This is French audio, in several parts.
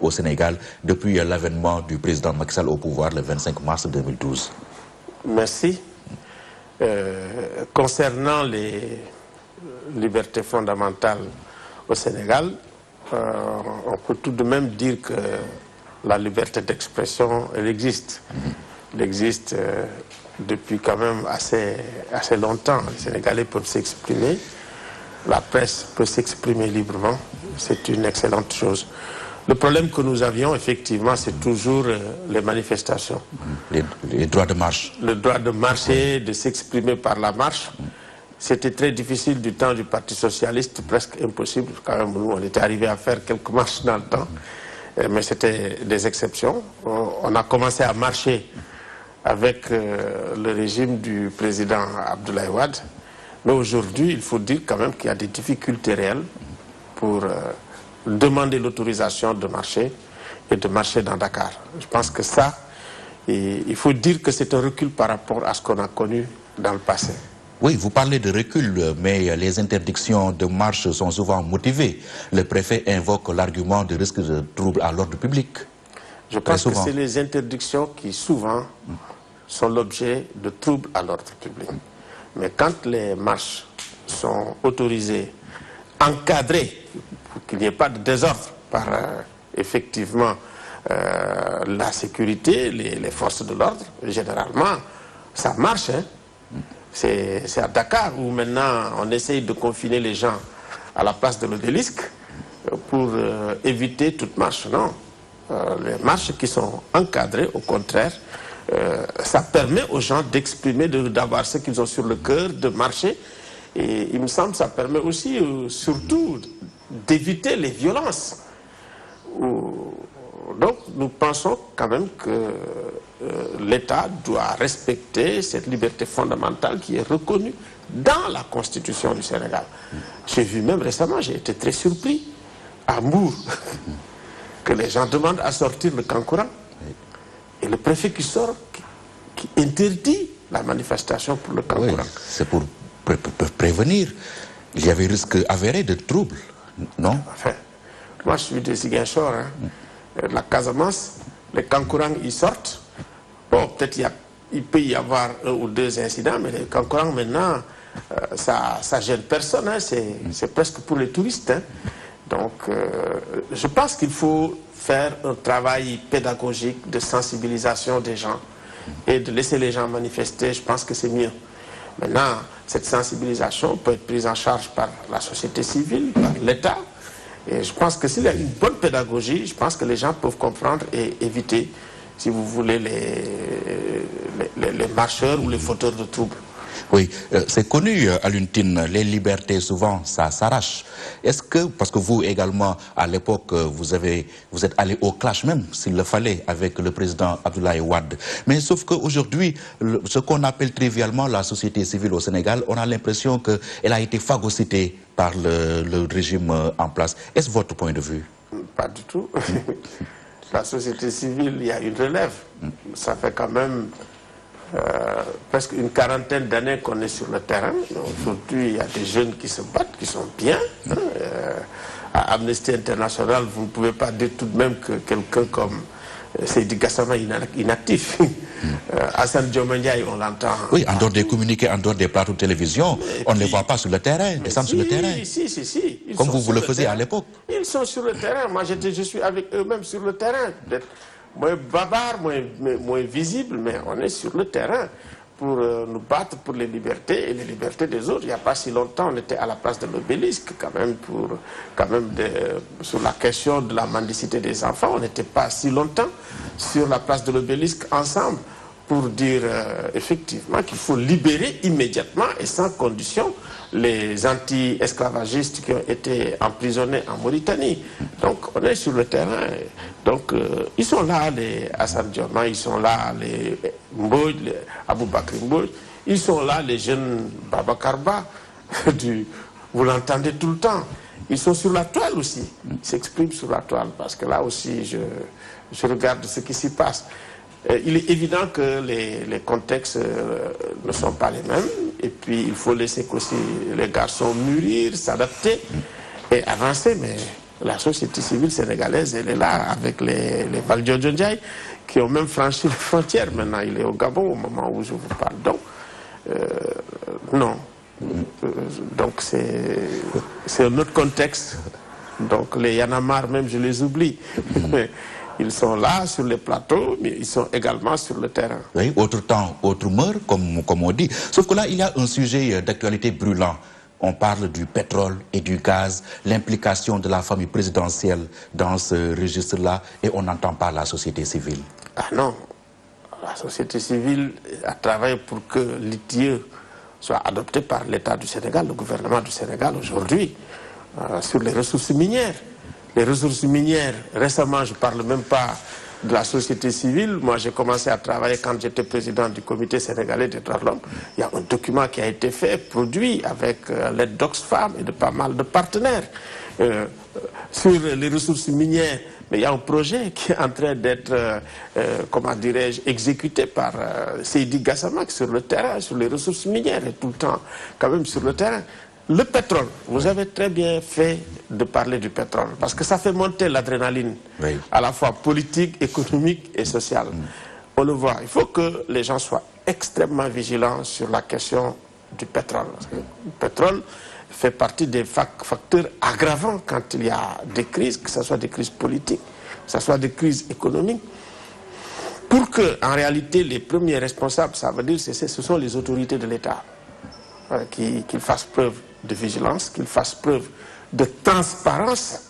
au Sénégal depuis l'avènement du président Macky Sall au pouvoir le 25 mars 2012. Merci. Concernant les libertés fondamentales au Sénégal, on peut tout de même dire que la liberté d'expression, elle existe. Elle existe depuis quand même assez longtemps. Les Sénégalais peuvent s'exprimer, la presse peut s'exprimer librement, c'est une excellente chose. Le problème que nous avions, effectivement, c'est toujours les manifestations. Les droits de marche. Le droit de marcher, de s'exprimer par la marche. C'était très difficile du temps du Parti Socialiste, presque impossible. Quand même, nous, on était arrivé à faire quelques marches dans le temps, mais c'était des exceptions. On a commencé à marcher avec le régime du président Abdoulaye Wade. Mais aujourd'hui, il faut dire quand même qu'il y a des difficultés réelles pour demander l'autorisation de marcher et de marcher dans Dakar. Je pense que ça, il faut dire que c'est un recul par rapport à ce qu'on a connu dans le passé. Oui, vous parlez de recul, mais les interdictions de marche sont souvent motivées. Le préfet invoque l'argument de risque de trouble à l'ordre public. Je pense que c'est les interdictions qui souvent sont l'objet de troubles à l'ordre public. Mais quand les marches sont autorisées, encadrées, pour qu'il n'y ait pas de désordre par effectivement la sécurité, les forces de l'ordre, généralement, ça marche. Hein. C'est à Dakar où maintenant on essaye de confiner les gens à la place de l'Obélisque pour éviter toute marche. Non, les marches qui sont encadrées, au contraire, ça permet aux gens d'exprimer, d'avoir ce qu'ils ont sur le cœur, de marcher. Et il me semble que ça permet aussi, surtout, d'éviter les violences. Donc nous pensons quand même que l'État doit respecter cette liberté fondamentale qui est reconnue dans la Constitution du Sénégal. J'ai vu même récemment, j'ai été très surpris, à Mbour, que les gens demandent à sortir le Kankourang. Et le préfet qui sort, qui interdit la manifestation pour le Kankourang. Oui, c'est pour prévenir. Il y avait risque avéré de troubles, non? Enfin, moi je suis de Ziguinchor, hein. La Casamance, les Kankourang ils sortent. Bon, peut-être il peut y avoir un ou deux incidents, mais les Kankourang maintenant, ça gêne personne, hein. C'est presque pour les touristes. Hein. Donc, je pense qu'il faut faire un travail pédagogique de sensibilisation des gens et de laisser les gens manifester. Je pense que c'est mieux. Maintenant, cette sensibilisation peut être prise en charge par la société civile, par l'État. Et je pense que s'il y a une bonne pédagogie, je pense que les gens peuvent comprendre et éviter, si vous voulez, les marcheurs ou les fauteurs de troubles. Oui, c'est connu, Aluntine, les libertés, souvent, ça s'arrache. Est-ce que, parce que vous également, à l'époque, vous êtes allé au clash même, s'il le fallait, avec le président Abdoulaye Wade. Mais sauf qu'aujourd'hui, ce qu'on appelle trivialement la société civile au Sénégal, on a l'impression qu'elle a été phagocytée par le régime en place. Est-ce votre point de vue? Pas du tout. La société civile, il y a une relève. Ça fait quand même presque une quarantaine d'années qu'on est sur le terrain. Aujourd'hui, il y a des jeunes qui se battent, qui sont bien. À Amnesty International, vous ne pouvez pas dire tout de même que quelqu'un comme Seydi Gassama est inactif. Hassan Diomandjaï, on l'entend. Oui, en dehors des communiqués, en dehors des plateaux de télévision, on ne les voit pas sur le terrain, descendre sur le terrain. Si. Comme vous le faisiez à l'époque. Ils sont sur le terrain. Moi, je suis avec eux-mêmes sur le terrain. Moins bavard, moins visible, mais on est sur le terrain pour nous battre pour les libertés et les libertés des autres. Il n'y a pas si longtemps, on était à la place de l'Obélisque, quand même, sur la question de la mendicité des enfants. On n'était pas si longtemps sur la place de l'Obélisque ensemble pour dire effectivement qu'il faut libérer immédiatement et sans condition les anti-esclavagistes qui ont été emprisonnés en Mauritanie. Donc on est sur le terrain. Donc ils sont là, les Hassan Dioma, ils sont là, les Mbodj, les Aboubakri Mbodj, ils sont là, les jeunes Baba Karba, vous l'entendez tout le temps. Ils sont sur la toile aussi, ils s'expriment sur la toile, parce que là aussi je regarde ce qui s'y passe. Il est évident que les contextes ne sont pas les mêmes, et puis il faut laisser aussi les garçons mûrir, s'adapter et avancer, mais la société civile sénégalaise, elle est là, avec les Valdiodio Ndiaye, qui ont même franchi les frontières. Maintenant, il est au Gabon au moment où je vous parle. Donc, non. Donc, c'est un autre contexte. Donc, les Yanamar, même, je les oublie. Ils sont là, sur les plateaux, mais ils sont également sur le terrain. Oui, autre temps, autre meurt, comme on dit. Sauf que là, il y a un sujet d'actualité brûlant. On parle du pétrole et du gaz, l'implication de la famille présidentielle dans ce registre-là, et on n'entend pas la société civile. Ah non, la société civile a travaillé pour que l'ITIE soit adopté par l'État du Sénégal, le gouvernement du Sénégal aujourd'hui, sur les ressources minières. Les ressources minières, récemment, je ne parle même pas de la société civile. Moi, j'ai commencé à travailler quand j'étais président du comité sénégalais des droits de l'homme. Il y a un document qui a été fait, produit avec l'aide d'Oxfam et de pas mal de partenaires sur les ressources minières. Mais il y a un projet qui est en train d'être, comment dirais-je, exécuté par Seydi Gassama sur le terrain, sur les ressources minières, et tout le temps quand même sur le terrain. Le pétrole, vous avez très bien fait de parler du pétrole, parce que ça fait monter l'adrénaline, à la fois politique, économique et sociale. On le voit, il faut que les gens soient extrêmement vigilants sur la question du pétrole. Le pétrole fait partie des facteurs aggravants quand il y a des crises, que ce soit des crises politiques, que ce soit des crises économiques. Pour que, en réalité, les premiers responsables, ça veut dire que ce sont les autorités de l'État qu'ils fassent preuve de vigilance, qu'ils fassent preuve de transparence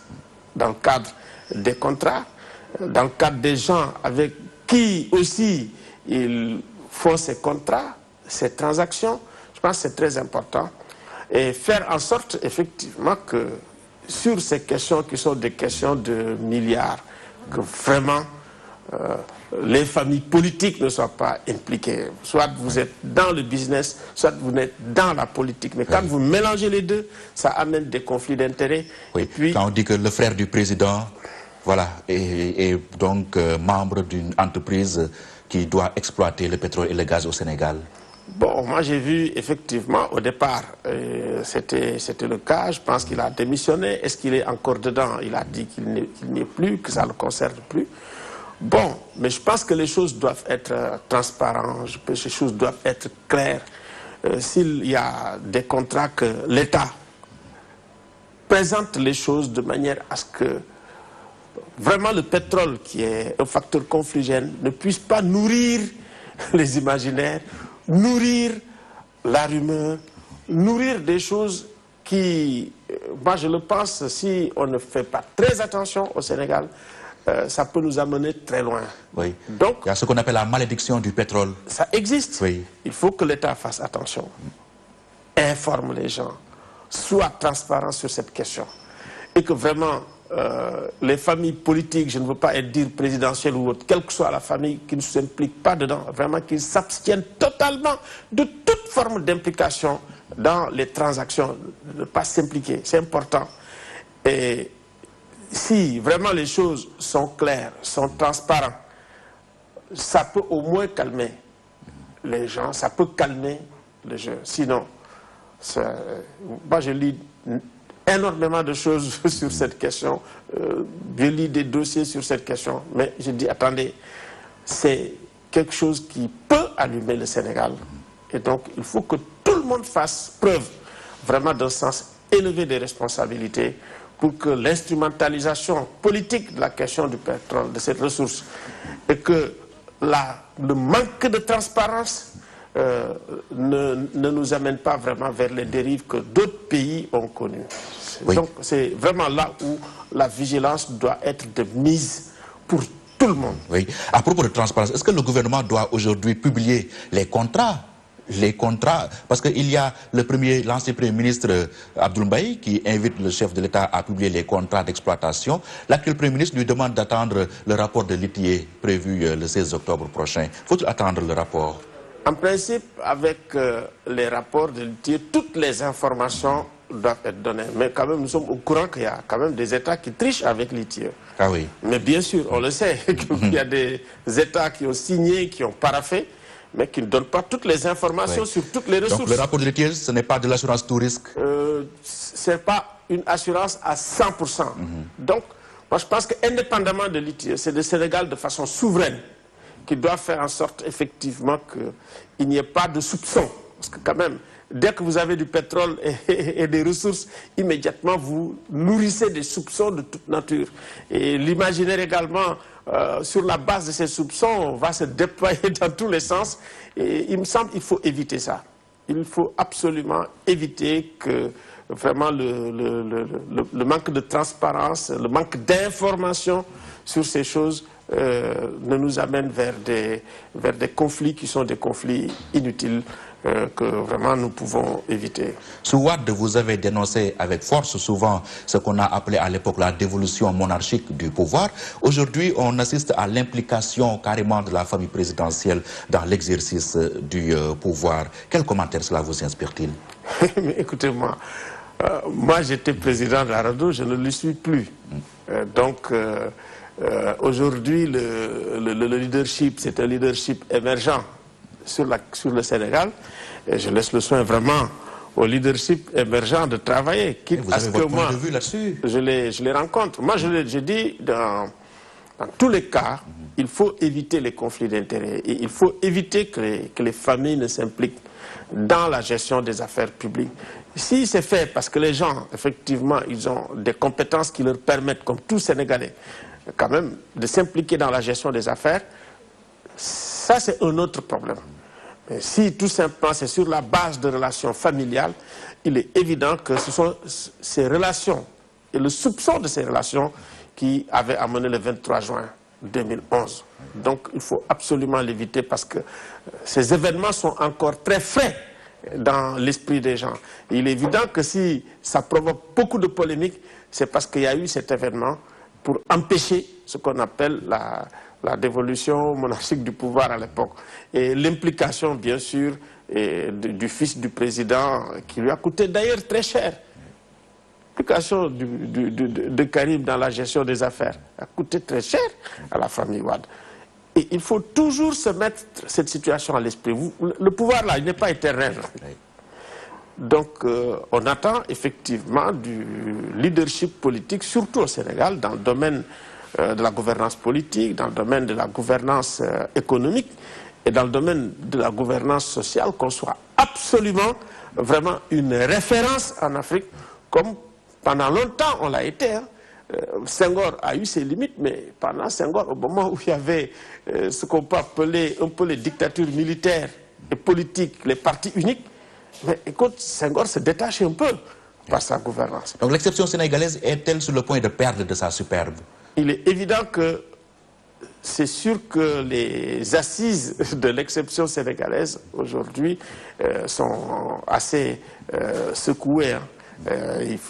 dans le cadre des contrats, dans le cadre des gens avec qui aussi ils font ces contrats, ces transactions. Je pense que c'est très important. Et faire en sorte effectivement que sur ces questions qui sont des questions de milliards, que vraiment les familles politiques ne soient pas impliquées. Soit vous êtes dans le business, soit vous êtes dans la politique. Mais quand vous mélangez les deux, ça amène des conflits d'intérêts. Oui. Et puis, quand on dit que le frère du président, voilà, est donc membre d'une entreprise qui doit exploiter le pétrole et le gaz au Sénégal. Bon, moi j'ai vu effectivement au départ, c'était le cas, je pense qu'il a démissionné. Est-ce qu'il est encore dedans? Il a dit qu'il n'y est plus, que ça ne le concerne plus. Bon, mais je pense que les choses doivent être transparentes, les choses doivent être claires. S'il y a des contrats que l'État présente les choses de manière à ce que vraiment le pétrole, qui est un facteur confligène, ne puisse pas nourrir les imaginaires, nourrir la rumeur, nourrir des choses qui, moi je le pense, si on ne fait pas très attention au Sénégal, ça peut nous amener très loin. Oui. Donc, il y a ce qu'on appelle la malédiction du pétrole. Ça existe. Oui. Il faut que l'État fasse attention, informe les gens, soit transparent sur cette question. Et que vraiment, les familles politiques, je ne veux pas dire présidentielles ou autres, quelle que soit la famille, qui ne s'impliquent pas dedans, vraiment qu'ils s'abstiennent totalement de toute forme d'implication dans les transactions, de ne pas s'impliquer, c'est important. Et si vraiment les choses sont claires, sont transparentes, ça peut au moins calmer les gens, ça peut calmer le jeu. Sinon, moi je lis énormément de choses sur cette question, je lis des dossiers sur cette question, mais je dis, attendez, c'est quelque chose qui peut allumer le Sénégal. Et donc, il faut que tout le monde fasse preuve vraiment d'un sens élevé des responsabilités pour que l'instrumentalisation politique de la question du pétrole, de cette ressource, et que le manque de transparence ne nous amène pas vraiment vers les dérives que d'autres pays ont connues. Oui. Donc c'est vraiment là où la vigilance doit être de mise pour tout le monde. Oui. À propos de transparence, est-ce que le gouvernement doit aujourd'hui publier les contrats, parce qu'il y a l'ancien Premier ministre Abdoul Mbaye qui invite le chef de l'État à publier les contrats d'exploitation. L'actuel Premier ministre lui demande d'attendre le rapport de l'ITIE prévu le 16 octobre prochain. Faut-il attendre le rapport? En principe, avec les rapports de l'ITIE, toutes les informations doivent être données. Mais quand même, nous sommes au courant qu'il y a quand même des États qui trichent avec l'ITIE. Ah oui. Mais bien sûr, on le sait, qu'il y a des États qui ont signé, qui ont paraphé, mais qui ne donnent pas toutes les informations sur toutes les ressources. Donc le rapport de l'ITIE, ce n'est pas de l'assurance tout risque? C'est pas une assurance à 100%. Donc, moi je pense qu'indépendamment de l'ITIE, c'est le Sénégal de façon souveraine qui doit faire en sorte effectivement qu'il n'y ait pas de soupçon. Parce que quand même, dès que vous avez du pétrole et des ressources, immédiatement vous nourrissez des soupçons de toute nature. Et l'imaginaire également, sur la base de ces soupçons, va se déployer dans tous les sens. Et il me semble qu'il faut éviter ça. Il faut absolument éviter que vraiment le manque de transparence, le manque d'information sur ces choses ne nous amène vers des conflits qui sont des conflits inutiles que vraiment nous pouvons éviter. Sous Wade, vous avez dénoncé avec force souvent ce qu'on a appelé à l'époque la dévolution monarchique du pouvoir. Aujourd'hui, on assiste à l'implication carrément de la famille présidentielle dans l'exercice du pouvoir. Quel commentaire cela vous inspire-t-il? Écoutez-moi, moi j'étais président de la RADDHO, je ne le suis plus. Donc aujourd'hui, le leadership, c'est un leadership émergent sur le Sénégal. Et je laisse le soin vraiment au leadership émergent de travailler. Vous avez votre point de vue là-dessus? Je les rencontre. Moi, je dis, dans tous les cas, il faut éviter les conflits d'intérêts. Et il faut éviter que les familles ne s'impliquent dans la gestion des affaires publiques. Si c'est fait parce que les gens, effectivement, ils ont des compétences qui leur permettent, comme tout Sénégalais, quand même, de s'impliquer dans la gestion des affaires, ça c'est un autre problème. Mais si tout simplement c'est sur la base de relations familiales, il est évident que ce sont ces relations et le soupçon de ces relations qui avaient amené le 23 juin 2011. Donc il faut absolument l'éviter parce que ces événements sont encore très frais dans l'esprit des gens. Et il est évident que si ça provoque beaucoup de polémiques, c'est parce qu'il y a eu cet événement pour empêcher ce qu'on appelle la dévolution monarchique du pouvoir à l'époque. Et l'implication, bien sûr, du fils du président, qui lui a coûté d'ailleurs très cher. L'implication de Karim dans la gestion des affaires a coûté très cher à la famille Wade. Et il faut toujours se mettre cette situation à l'esprit. Le pouvoir, là, il n'est pas éternel. Donc, on attend effectivement du leadership politique, surtout au Sénégal, dans le domaine de la gouvernance politique, dans le domaine de la gouvernance économique et dans le domaine de la gouvernance sociale, qu'on soit absolument vraiment une référence en Afrique, comme pendant longtemps on l'a été. Senghor a eu ses limites, mais pendant Senghor, au moment où il y avait ce qu'on peut appeler un peu les dictatures militaires et politiques, les partis uniques, mais écoute, Senghor se détache un peu par sa gouvernance. Donc l'exception sénégalaise est-elle sur le point de perdre de sa superbe? Il est évident que c'est sûr que les assises de l'exception sénégalaise aujourd'hui sont assez secouées. Hein.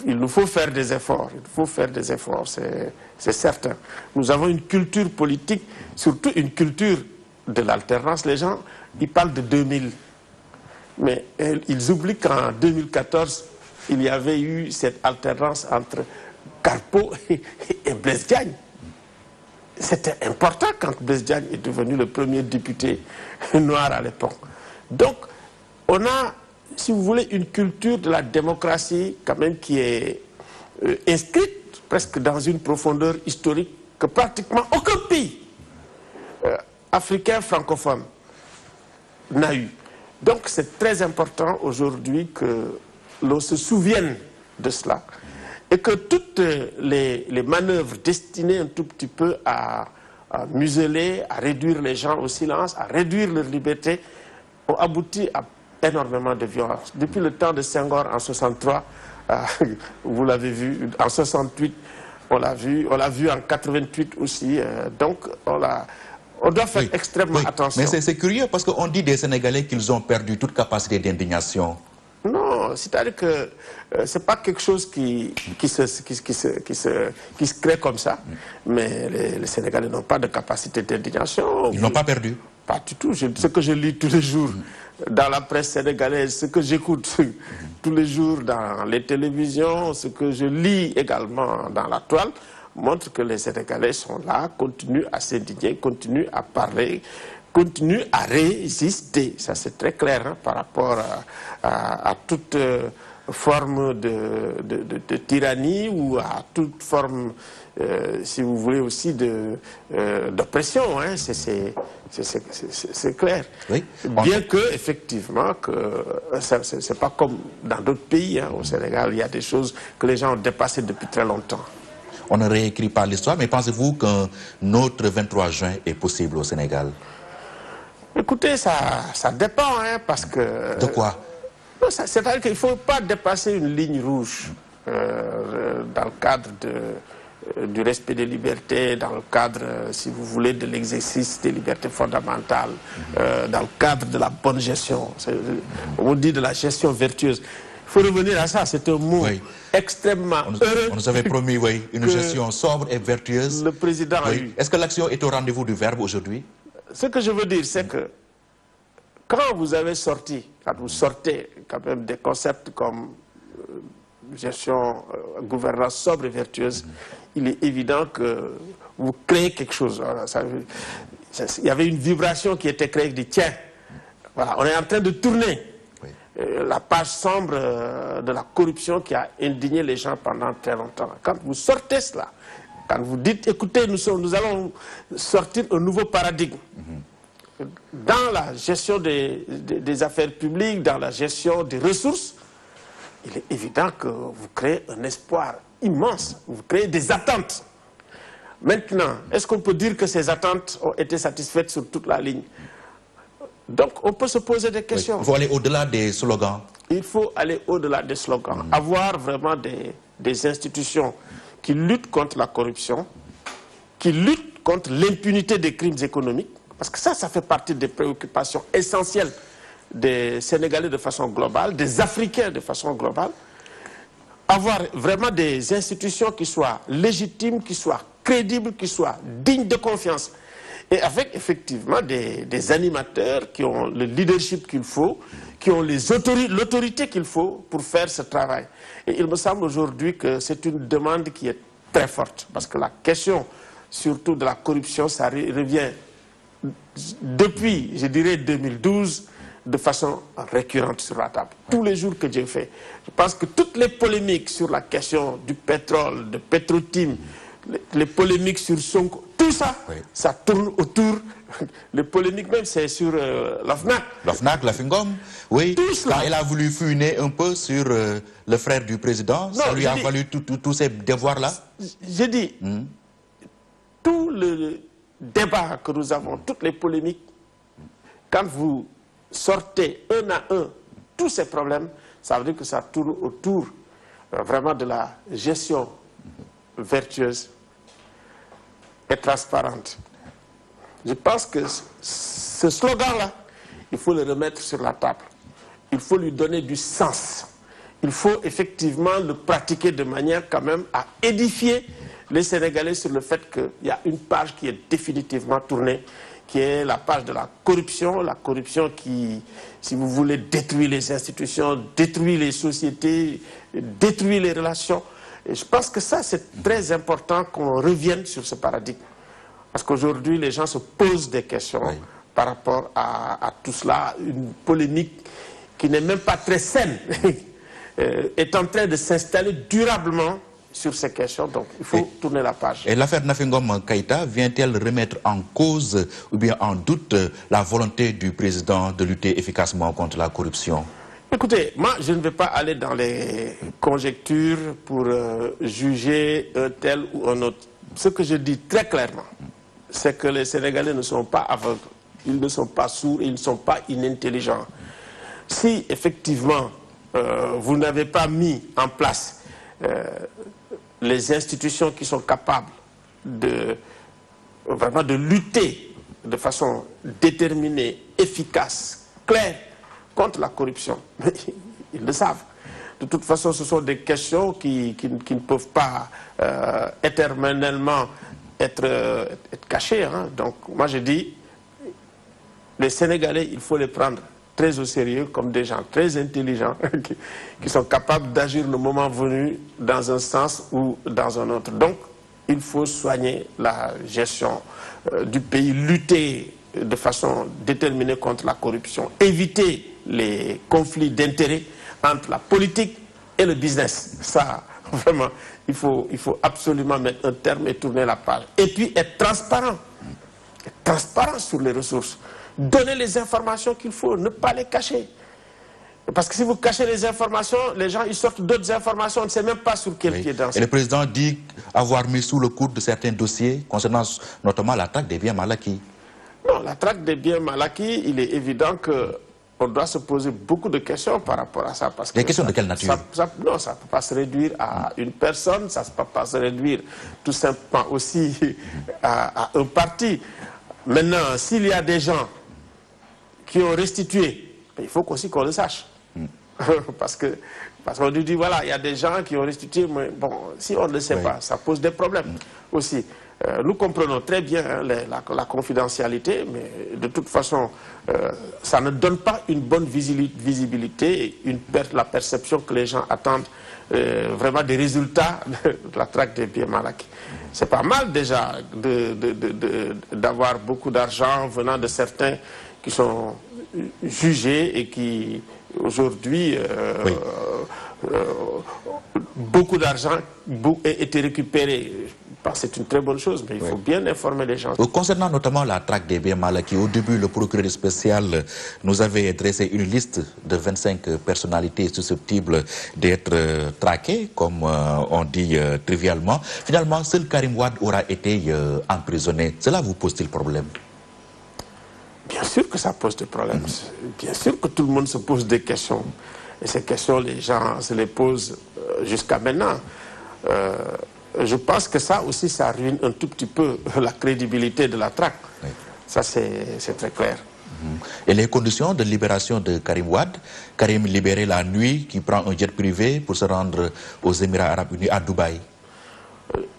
Il nous faut faire des efforts, c'est certain. Nous avons une culture politique, surtout une culture de l'alternance. Les gens, ils parlent de 2000. Mais ils oublient qu'en 2014, il y avait eu cette alternance entre Carpo et Blaise Diagne. C'était important quand Blaise Diagne est devenu le premier député noir à l'époque. Donc, on a, si vous voulez, une culture de la démocratie quand même qui est inscrite presque dans une profondeur historique que pratiquement aucun pays africain francophone n'a eu. Donc c'est très important aujourd'hui que l'on se souvienne de cela et que toutes les manœuvres destinées un tout petit peu à museler, à réduire les gens au silence, à réduire leur liberté, ont abouti à énormément de violence. Depuis le temps de Senghor en 63, vous l'avez vu, en 68, on l'a vu en 88 aussi, donc on doit faire extrêmement attention. Mais c'est curieux parce qu'on dit des Sénégalais qu'ils ont perdu toute capacité d'indignation. Non, c'est-à-dire que ce n'est pas quelque chose qui se crée comme ça. Mais les Sénégalais n'ont pas de capacité d'indignation. Ils n'ont pas perdu? Pas du tout. Ce que je lis tous les jours dans la presse sénégalaise, ce que j'écoute tous les jours dans les télévisions, ce que je lis également dans la toile, montre que les Sénégalais sont là, continuent à s'indigner, continuent à parler, continuent à résister. Ça c'est très clair hein, par rapport à toute forme de tyrannie ou à toute forme, si vous voulez, aussi d'oppression. Hein, c'est clair. Oui. Bien que, effectivement, c'est pas comme dans d'autres pays. Hein. Au Sénégal, il y a des choses que les gens ont dépassées depuis très longtemps. On ne réécrit pas l'histoire, mais pensez-vous qu'un autre 23 juin est possible au Sénégal? Écoutez, ça dépend, hein, parce que... De quoi? C'est-à-dire qu'il ne faut pas dépasser une ligne rouge dans le cadre du respect des libertés, dans le cadre, si vous voulez, de l'exercice des libertés fondamentales, dans le cadre de la bonne gestion. On dit de la gestion vertueuse. Il faut revenir à ça, c'est un mot extrêmement heureux. On nous avait promis, oui, une gestion sobre et vertueuse. Le président a eu. Est-ce que l'action est au rendez-vous du verbe aujourd'hui? Ce que je veux dire, c'est que quand vous avez sorti, quand vous sortez quand même des concepts comme gestion, gouvernance sobre et vertueuse, il est évident que vous créez quelque chose. Voilà, il y avait une vibration qui était créée, qui dit tiens, voilà, on est en train de tourner la page sombre de la corruption qui a indigné les gens pendant très longtemps. Quand vous sortez cela, quand vous dites écoutez, nous allons sortir un nouveau paradigme dans la gestion des affaires publiques, dans la gestion des ressources, il est évident que vous créez un espoir immense, vous créez des attentes. Maintenant, est-ce qu'on peut dire que ces attentes ont été satisfaites sur toute la ligne? Donc, on peut se poser des questions. Il faut aller au-delà des slogans. Il faut aller au-delà des slogans. Avoir vraiment des institutions qui luttent contre la corruption, qui luttent contre l'impunité des crimes économiques, parce que ça fait partie des préoccupations essentielles des Sénégalais de façon globale, des Africains de façon globale. Avoir vraiment des institutions qui soient légitimes, qui soient crédibles, qui soient dignes de confiance. Et avec effectivement des animateurs qui ont le leadership qu'il faut, qui ont l'autorité qu'il faut pour faire ce travail. Et il me semble aujourd'hui que c'est une demande qui est très forte. Parce que la question, surtout de la corruption, ça revient depuis, je dirais, 2012, de façon récurrente sur la table. Tous les jours que Dieu fait. Je pense que toutes les polémiques sur la question du pétrole, de Petrotim, les polémiques sur Sonko, tout ça, ça tourne autour. Les polémiques même, c'est sur l'OFNAC. L'OFNAC, la Fingom, oui. Tout cela. Quand il a voulu fuiner un peu sur le frère du président, non, ça lui a valu tous ces devoirs-là. J'ai dit, tout le débat que nous avons, toutes les polémiques, quand vous sortez un à un tous ces problèmes, ça veut dire que ça tourne autour vraiment de la gestion vertueuse et transparente. Je pense que ce slogan-là, il faut le remettre sur la table. Il faut lui donner du sens. Il faut effectivement le pratiquer de manière quand même à édifier les Sénégalais sur le fait qu'il y a une page qui est définitivement tournée, qui est la page de la corruption qui, si vous voulez, détruit les institutions, détruit les sociétés, détruit les relations. Et je pense que ça, c'est très important qu'on revienne sur ce paradigme. Parce qu'aujourd'hui, les gens se posent des questions par rapport à tout cela. Une polémique qui n'est même pas très saine est en train de s'installer durablement sur ces questions. Donc, il faut tourner la page. Et l'affaire Nafingom Keïta vient-elle remettre en cause ou bien en doute la volonté du président de lutter efficacement contre la corruption? Écoutez, moi, je ne vais pas aller dans les conjectures pour juger un tel ou un autre. Ce que je dis très clairement, c'est que les Sénégalais ne sont pas aveugles, ils ne sont pas sourds, ils ne sont pas inintelligents. Si, effectivement, vous n'avez pas mis en place les institutions qui sont capables vraiment de lutter de façon déterminée, efficace, claire, contre la corruption. Ils le savent. De toute façon, ce sont des questions qui ne peuvent pas éternellement être cachées. Hein. Donc, moi, je dis, les Sénégalais, il faut les prendre très au sérieux, comme des gens très intelligents, qui sont capables d'agir le moment venu dans un sens ou dans un autre. Donc, il faut soigner la gestion du pays, lutter de façon déterminée contre la corruption, éviter les conflits d'intérêts entre la politique, et le business. Ça, vraiment, il faut absolument mettre un terme et tourner la page. Et puis être transparent. Être transparent sur les ressources. Donner les informations qu'il faut, ne pas les cacher. Parce que si vous cachez les informations, les gens ils sortent d'autres informations, on ne sait même pas sur quel pied danser. Et le président dit avoir mis sous le coude de certains dossiers concernant notamment la traque des biens mal acquis. Non, la traque des biens mal acquis, il est évident qu'on doit se poser beaucoup de questions par rapport à ça. Parce que des questions de quelle nature? Non, ça ne peut pas se réduire à une personne, ça ne peut pas se réduire tout simplement aussi à un parti. Maintenant, s'il y a des gens qui ont restitué, il faut aussi qu'on le sache. Parce qu'on nous dit, voilà, il y a des gens qui ont restitué, mais bon, si on ne le sait pas, ça pose des problèmes aussi. Nous comprenons très bien la confidentialité, mais de toute façon, ça ne donne pas une bonne visibilité, la perception que les gens attendent vraiment des résultats de la traque des biens mal acquis. C'est pas mal déjà d'avoir beaucoup d'argent venant de certains qui sont jugés et qui aujourd'hui beaucoup d'argent a été récupéré. C'est une très bonne chose, mais il faut bien informer les gens. Concernant notamment la traque des biens mal acquis, au début, le procureur spécial nous avait dressé une liste de 25 personnalités susceptibles d'être traquées, comme on dit trivialement. Finalement, seul Karim Wade aura été emprisonné. Cela vous pose-t-il problème? Bien sûr que ça pose des problèmes. Bien sûr que tout le monde se pose des questions. Et ces questions, les gens se les posent jusqu'à maintenant. Je pense que ça aussi, ça ruine un tout petit peu la crédibilité de la traque. Ça, c'est très clair. Et les conditions de libération de Karim Wade, Karim libéré la nuit, qui prend un jet privé pour se rendre aux Émirats Arabes Unis, à Dubaï.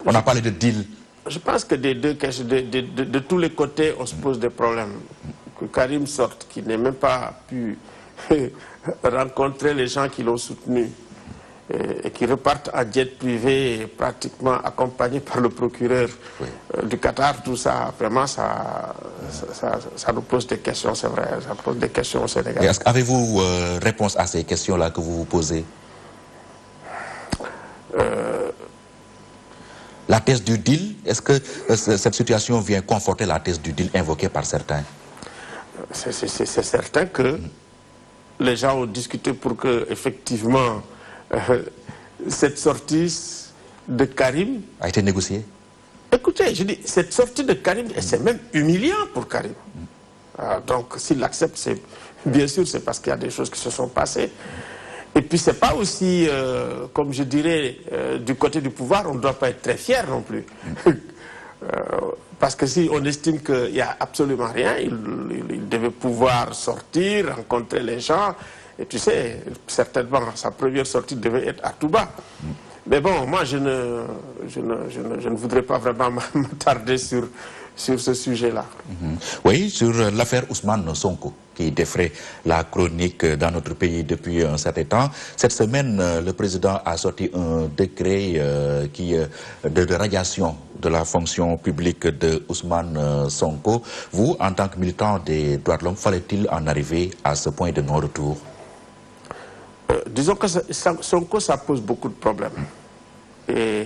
On a parlé de deal. Je pense que de tous les côtés, on se pose des problèmes. Que Karim sorte, qu'il n'ait même pas pu rencontrer les gens qui l'ont soutenu et qui repartent en jet privé, pratiquement accompagnés par le procureur du Qatar, tout ça, vraiment, ça nous pose des questions, c'est vrai, ça pose des questions au Sénégal. Avez-vous réponse à ces questions-là que vous vous posez? La thèse du deal, est-ce que cette situation vient conforter la thèse du deal invoquée par certains? C'est certain que les gens ont discuté pour que, effectivement, cette sortie de Karim... a été négociée? Écoutez, je dis, cette sortie de Karim, c'est même humiliant pour Karim. Donc, s'il l'accepte, bien sûr, c'est parce qu'il y a des choses qui se sont passées. Et puis, c'est pas aussi, comme je dirais, du côté du pouvoir, on ne doit pas être très fier non plus. Parce que si on estime qu'il n'y a absolument rien, il devait pouvoir sortir, rencontrer les gens. Et tu sais, certainement, sa première sortie devait être à Touba. Mais bon, moi, je ne voudrais pas vraiment m'attarder sur ce sujet-là. Oui, sur l'affaire Ousmane Sonko, qui défraie la chronique dans notre pays depuis un certain temps. Cette semaine, le président a sorti un décret de radiation de la fonction publique de Ousmane Sonko. Vous, en tant que militant des droits de l'homme, fallait-il en arriver à ce point de non-retour? Disons que Sonko, ça pose beaucoup de problèmes. Et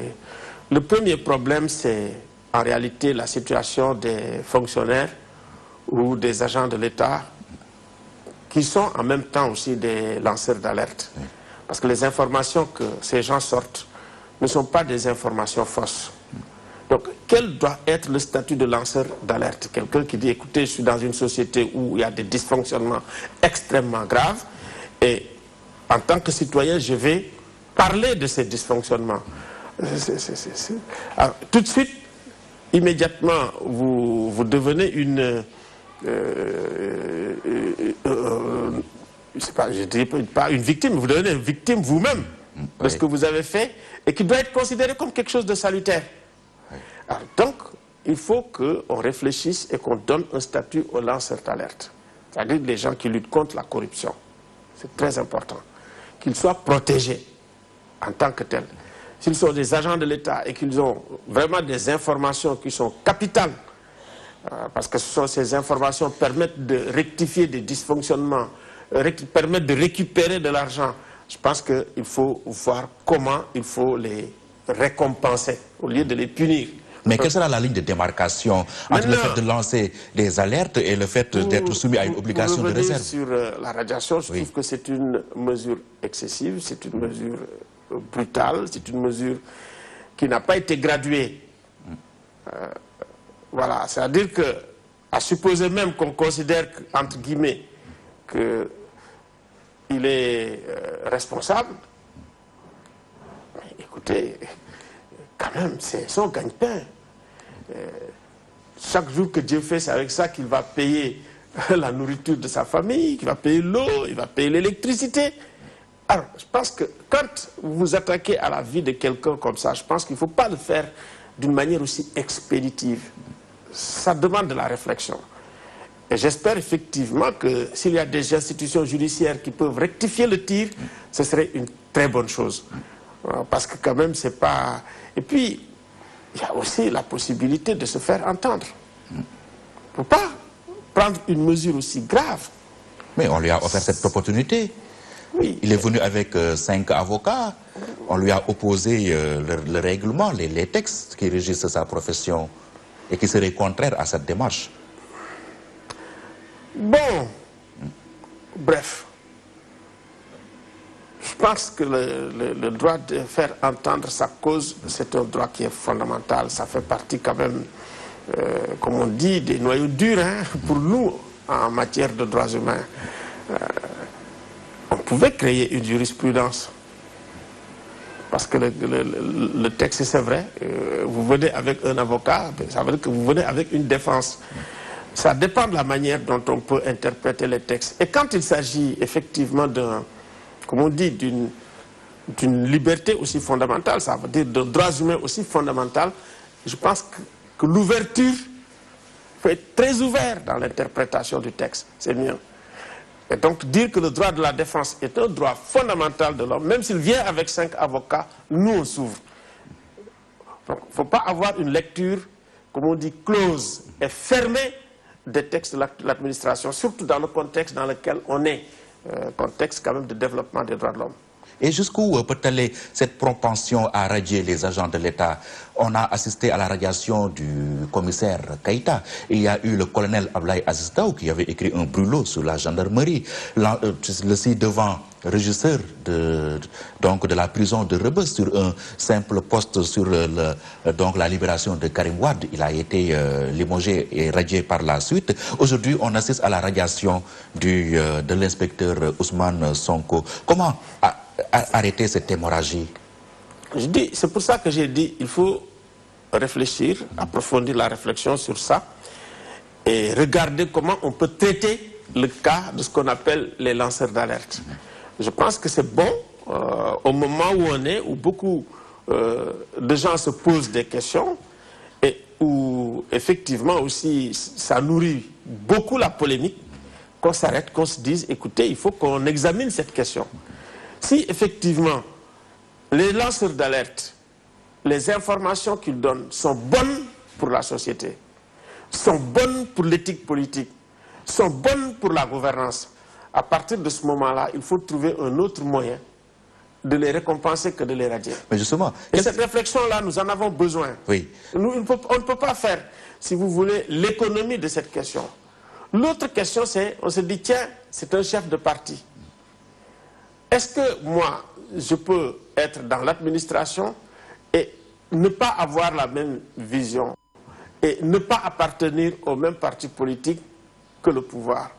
le premier problème, c'est en réalité la situation des fonctionnaires ou des agents de l'État qui sont en même temps aussi des lanceurs d'alerte. Parce que les informations que ces gens sortent ne sont pas des informations fausses. Donc, quel doit être le statut de lanceur d'alerte? Quelqu'un qui dit, écoutez, je suis dans une société où il y a des dysfonctionnements extrêmement graves et en tant que citoyen, je vais parler de ces dysfonctionnements. Alors, tout de suite, immédiatement, vous devenez une... je dirais pas une victime, vous devenez une victime vous-même de ce que vous avez fait et qui doit être considéré comme quelque chose de salutaire. Alors, donc, il faut qu'on réfléchisse et qu'on donne un statut aux lanceurs d'alerte. C'est-à-dire les gens qui luttent contre la corruption. C'est très important. Qu'ils soient protégés en tant que tels. S'ils sont des agents de l'État et qu'ils ont vraiment des informations qui sont capitales, parce que ces informations permettent de rectifier des dysfonctionnements, permettent de récupérer de l'argent Je pense qu'il faut voir comment il faut les récompenser au lieu de les punir. Mais quelle sera la ligne de démarcation entre le fait de lancer des alertes et le fait d'être soumis à une obligation de réserve? Sur la radiation, je trouve que c'est une mesure excessive, c'est une mesure brutale, c'est une mesure qui n'a pas été graduée. Voilà, c'est-à-dire que, à supposer même qu'on considère, entre guillemets, qu'il est responsable, mais écoutez, quand même, c'est son gagne-pain. Chaque jour que Dieu fait, c'est avec ça qu'il va payer la nourriture de sa famille, qu'il va payer l'eau, il va payer l'électricité. Alors, je pense que quand vous vous attaquez à la vie de quelqu'un comme ça, je pense qu'il ne faut pas le faire d'une manière aussi expéditive. Ça demande de la réflexion. Et j'espère effectivement que s'il y a des institutions judiciaires qui peuvent rectifier le tir, ce serait une très bonne chose. Parce que quand même, c'est pas... Et puis, il y a aussi la possibilité de se faire entendre. Il ne faut pas prendre une mesure aussi grave. Mais on lui a offert cette opportunité. Oui. Il est venu avec 5 avocats. On lui a opposé le règlement, les textes qui régissent sa profession et qui seraient contraires à cette démarche. Bon, bref. Je pense que le droit de faire entendre sa cause, c'est un droit qui est fondamental. Ça fait partie quand même, comme on dit, des noyaux durs pour nous en matière de droits humains. On pouvait créer une jurisprudence. Parce que le texte, c'est vrai, vous venez avec un avocat, ça veut dire que vous venez avec une défense. Ça dépend de la manière dont on peut interpréter les textes. Et quand il s'agit effectivement d'un, comme on dit, d'une liberté aussi fondamentale, ça veut dire de droits humains aussi fondamentaux, je pense que l'ouverture faut être très ouvert dans l'interprétation du texte, c'est mieux. Et donc dire que le droit de la défense est un droit fondamental de l'homme, même s'il vient avec 5 avocats, nous on s'ouvre. Donc il ne faut pas avoir une lecture, comme on dit, close et fermée des textes de l'administration, surtout dans le contexte dans lequel on est, contexte quand même de développement des droits de l'homme. Et jusqu'où peut aller cette propension à radier les agents de l'État? On a assisté à la radiation du commissaire Keïta. Il y a eu le colonel Ablaye Aziz Daou qui avait écrit un brûlot sur la gendarmerie. Le ci-devant régisseur de la prison de Rebeuss sur un simple poste sur la libération de Karim Wade. Il a été limogé et radié par la suite. Aujourd'hui, on assiste à la radiation de l'inspecteur Ousmane Sonko. Comment arrêter cette hémorragie? C'est pour ça que j'ai dit il faut réfléchir, approfondir la réflexion sur ça et regarder comment on peut traiter le cas de ce qu'on appelle les lanceurs d'alerte. Je pense que c'est bon au moment où on est, où beaucoup de gens se posent des questions et où effectivement aussi ça nourrit beaucoup la polémique, qu'on s'arrête, qu'on se dise écoutez, il faut qu'on examine cette question. Si effectivement les lanceurs d'alerte, les informations qu'ils donnent sont bonnes pour la société, sont bonnes pour l'éthique politique, sont bonnes pour la gouvernance, à partir de ce moment-là, il faut trouver un autre moyen de les récompenser que de les radier. Mais justement... Et cette réflexion-là, nous en avons besoin. Oui. On ne peut pas faire, si vous voulez, l'économie de cette question. L'autre question, c'est, on se dit, tiens, c'est un chef de parti. Est-ce que moi, je peux être dans l'administration et ne pas avoir la même vision et ne pas appartenir au même parti politique que le pouvoir,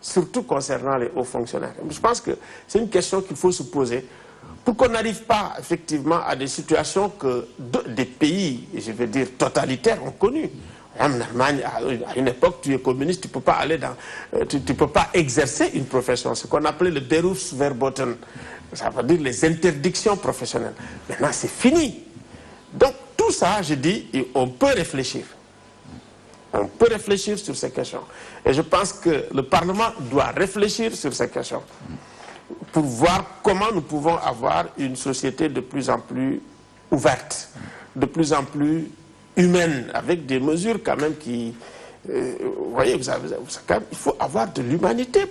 surtout concernant les hauts fonctionnaires? Je pense que c'est une question qu'il faut se poser pour qu'on n'arrive pas effectivement à des situations que des pays, je veux dire, totalitaires ont connues. En Allemagne, à une époque, tu es communiste, tu ne peux pas aller dans, tu peux pas exercer une profession, ce qu'on appelait le Berufsverboten, ça veut dire les interdictions professionnelles. Maintenant, c'est fini. Donc, tout ça, je dis, on peut réfléchir. On peut réfléchir sur ces questions. Et je pense que le Parlement doit réfléchir sur ces questions pour voir comment nous pouvons avoir une société de plus en plus ouverte, de plus en plus humaine, avec des mesures quand même qui... vous voyez, il faut avoir de l'humanité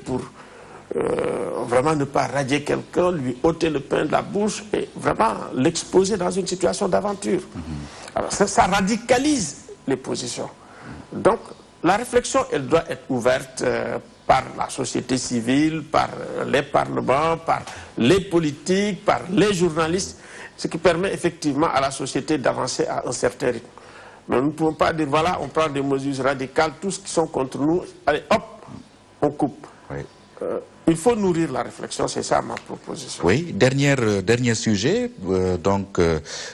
vraiment ne pas radier quelqu'un, lui ôter le pain de la bouche et vraiment l'exposer dans une situation d'aventure. Alors ça radicalise les positions. Donc la réflexion, elle doit être ouverte par la société civile, par les parlements, par les politiques, par les journalistes, ce qui permet effectivement à la société d'avancer à un certain rythme. Mais nous ne pouvons pas dire, voilà, on prend des mesures radicales, tous qui sont contre nous, allez, hop, on coupe. Oui. Il faut nourrir la réflexion, c'est ça ma proposition. Oui, dernier sujet,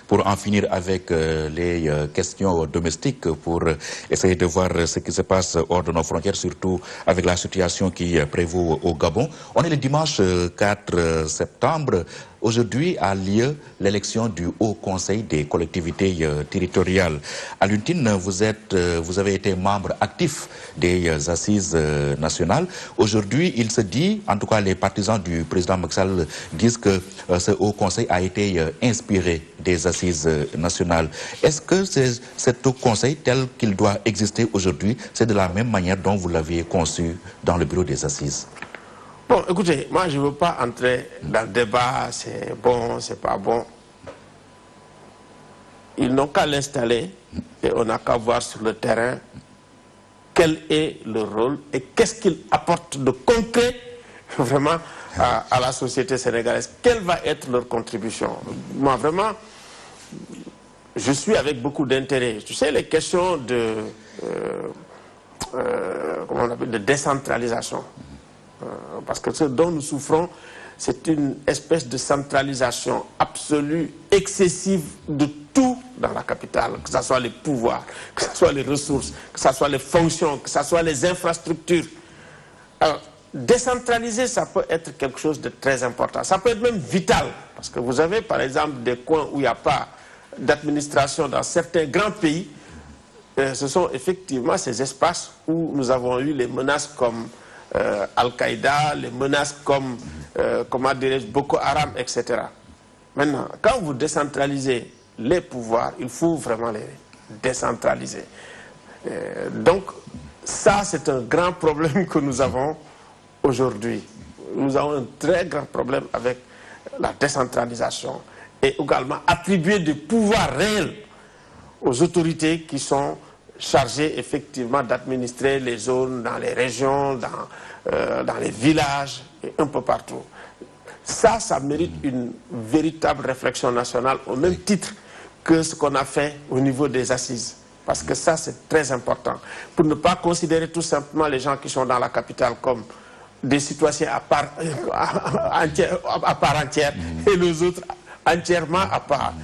pour en finir avec les questions domestiques, pour essayer de voir ce qui se passe hors de nos frontières, surtout avec la situation qui prévaut au Gabon. On est le dimanche 4 septembre. Aujourd'hui a lieu l'élection du Haut Conseil des collectivités territoriales. Alioune Tine, vous avez été membre actif des assises nationales. Aujourd'hui, il se dit, en tout cas les partisans du président Macky Sall disent que ce Haut Conseil a été inspiré des assises nationales. Est-ce que cet Haut Conseil tel qu'il doit exister aujourd'hui, c'est de la même manière dont vous l'aviez conçu dans le bureau des assises? Bon, écoutez, moi je ne veux pas entrer dans le débat, c'est bon, c'est pas bon. Ils n'ont qu'à l'installer et on n'a qu'à voir sur le terrain quel est leur rôle et qu'est-ce qu'ils apportent de concret vraiment à la société sénégalaise. Quelle va être leur contribution? Moi vraiment, je suis avec beaucoup d'intérêt. Tu sais, les questions comment on appelle, de décentralisation. Parce que ce dont nous souffrons, c'est une espèce de centralisation absolue, excessive de tout dans la capitale, que ce soit les pouvoirs, que ce soit les ressources, que ce soit les fonctions, que ce soit les infrastructures. Alors, décentraliser, ça peut être quelque chose de très important. Ça peut être même vital, parce que vous avez par exemple des coins où il n'y a pas d'administration dans certains grands pays. Ce sont effectivement ces espaces où nous avons eu les menaces comme Al-Qaïda, les menaces comme, comment dirais-je, Boko Haram, etc. Maintenant, quand vous décentralisez les pouvoirs, il faut vraiment les décentraliser. Donc, ça, c'est un grand problème que nous avons aujourd'hui. Nous avons un très grand problème avec la décentralisation et également attribuer des pouvoirs réels aux autorités qui sont chargé effectivement d'administrer les zones dans les régions, dans les villages et un peu partout. Ça mérite une véritable réflexion nationale au même titre que ce qu'on a fait au niveau des assises. Parce que ça, c'est très important. Pour ne pas considérer tout simplement les gens qui sont dans la capitale comme des citoyens à part entière et les autres entièrement à part.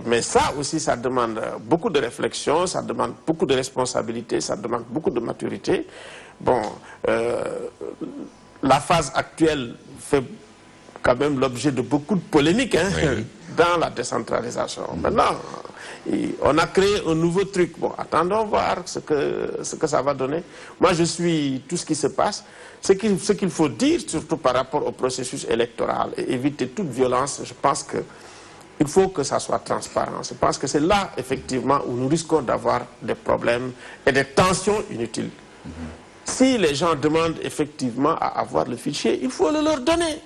Mais ça aussi, ça demande beaucoup de réflexion, ça demande beaucoup de responsabilité, ça demande beaucoup de maturité. Bon, la phase actuelle fait quand même l'objet de beaucoup de polémiques dans la décentralisation. Maintenant, on a créé un nouveau truc. Bon, attendons voir ce que ça va donner. Moi, je suis tout ce qui se passe. Ce qu'il faut dire, surtout par rapport au processus électoral, et éviter toute violence, je pense que il faut que ça soit transparent. Je pense que c'est là, effectivement, où nous risquons d'avoir des problèmes et des tensions inutiles. Si les gens demandent effectivement à avoir le fichier, il faut le leur donner.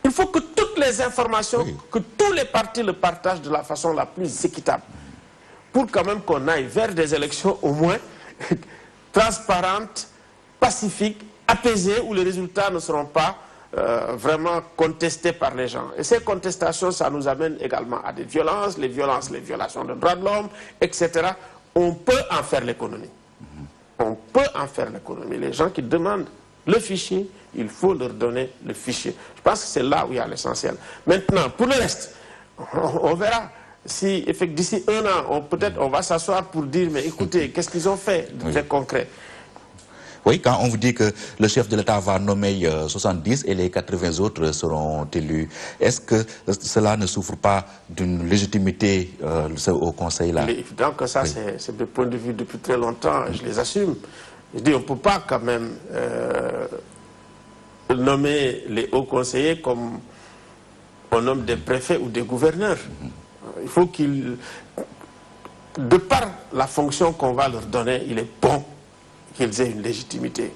Il faut que toutes les informations, que tous les partis le partagent de la façon la plus équitable. Pour quand même qu'on aille vers des élections au moins transparentes, pacifiques, apaisées, où les résultats ne seront pas vraiment contestés par les gens. Et ces contestations, ça nous amène également à des violences, les violations de droits de l'homme, etc. On peut en faire l'économie. On peut en faire l'économie. Les gens qui demandent le fichier, il faut leur donner le fichier. Je pense que c'est là où il y a l'essentiel. Maintenant, pour le reste, on verra. Si d'ici un an, peut-être on va s'asseoir pour dire, mais écoutez, qu'est-ce qu'ils ont fait de très concret? Oui, quand on vous dit que le chef de l'État va nommer 70 et les 80 autres seront élus, est-ce que cela ne souffre pas d'une légitimité au Conseil-là? Il est évident que ça, c'est des points de vue depuis très longtemps, je les assume. Je dis, on ne peut pas quand même nommer les hauts conseillers comme on nomme des préfets ou des gouverneurs. Il faut qu'ils, de par la fonction qu'on va leur donner, il est bon qu'ils aient une légitimité.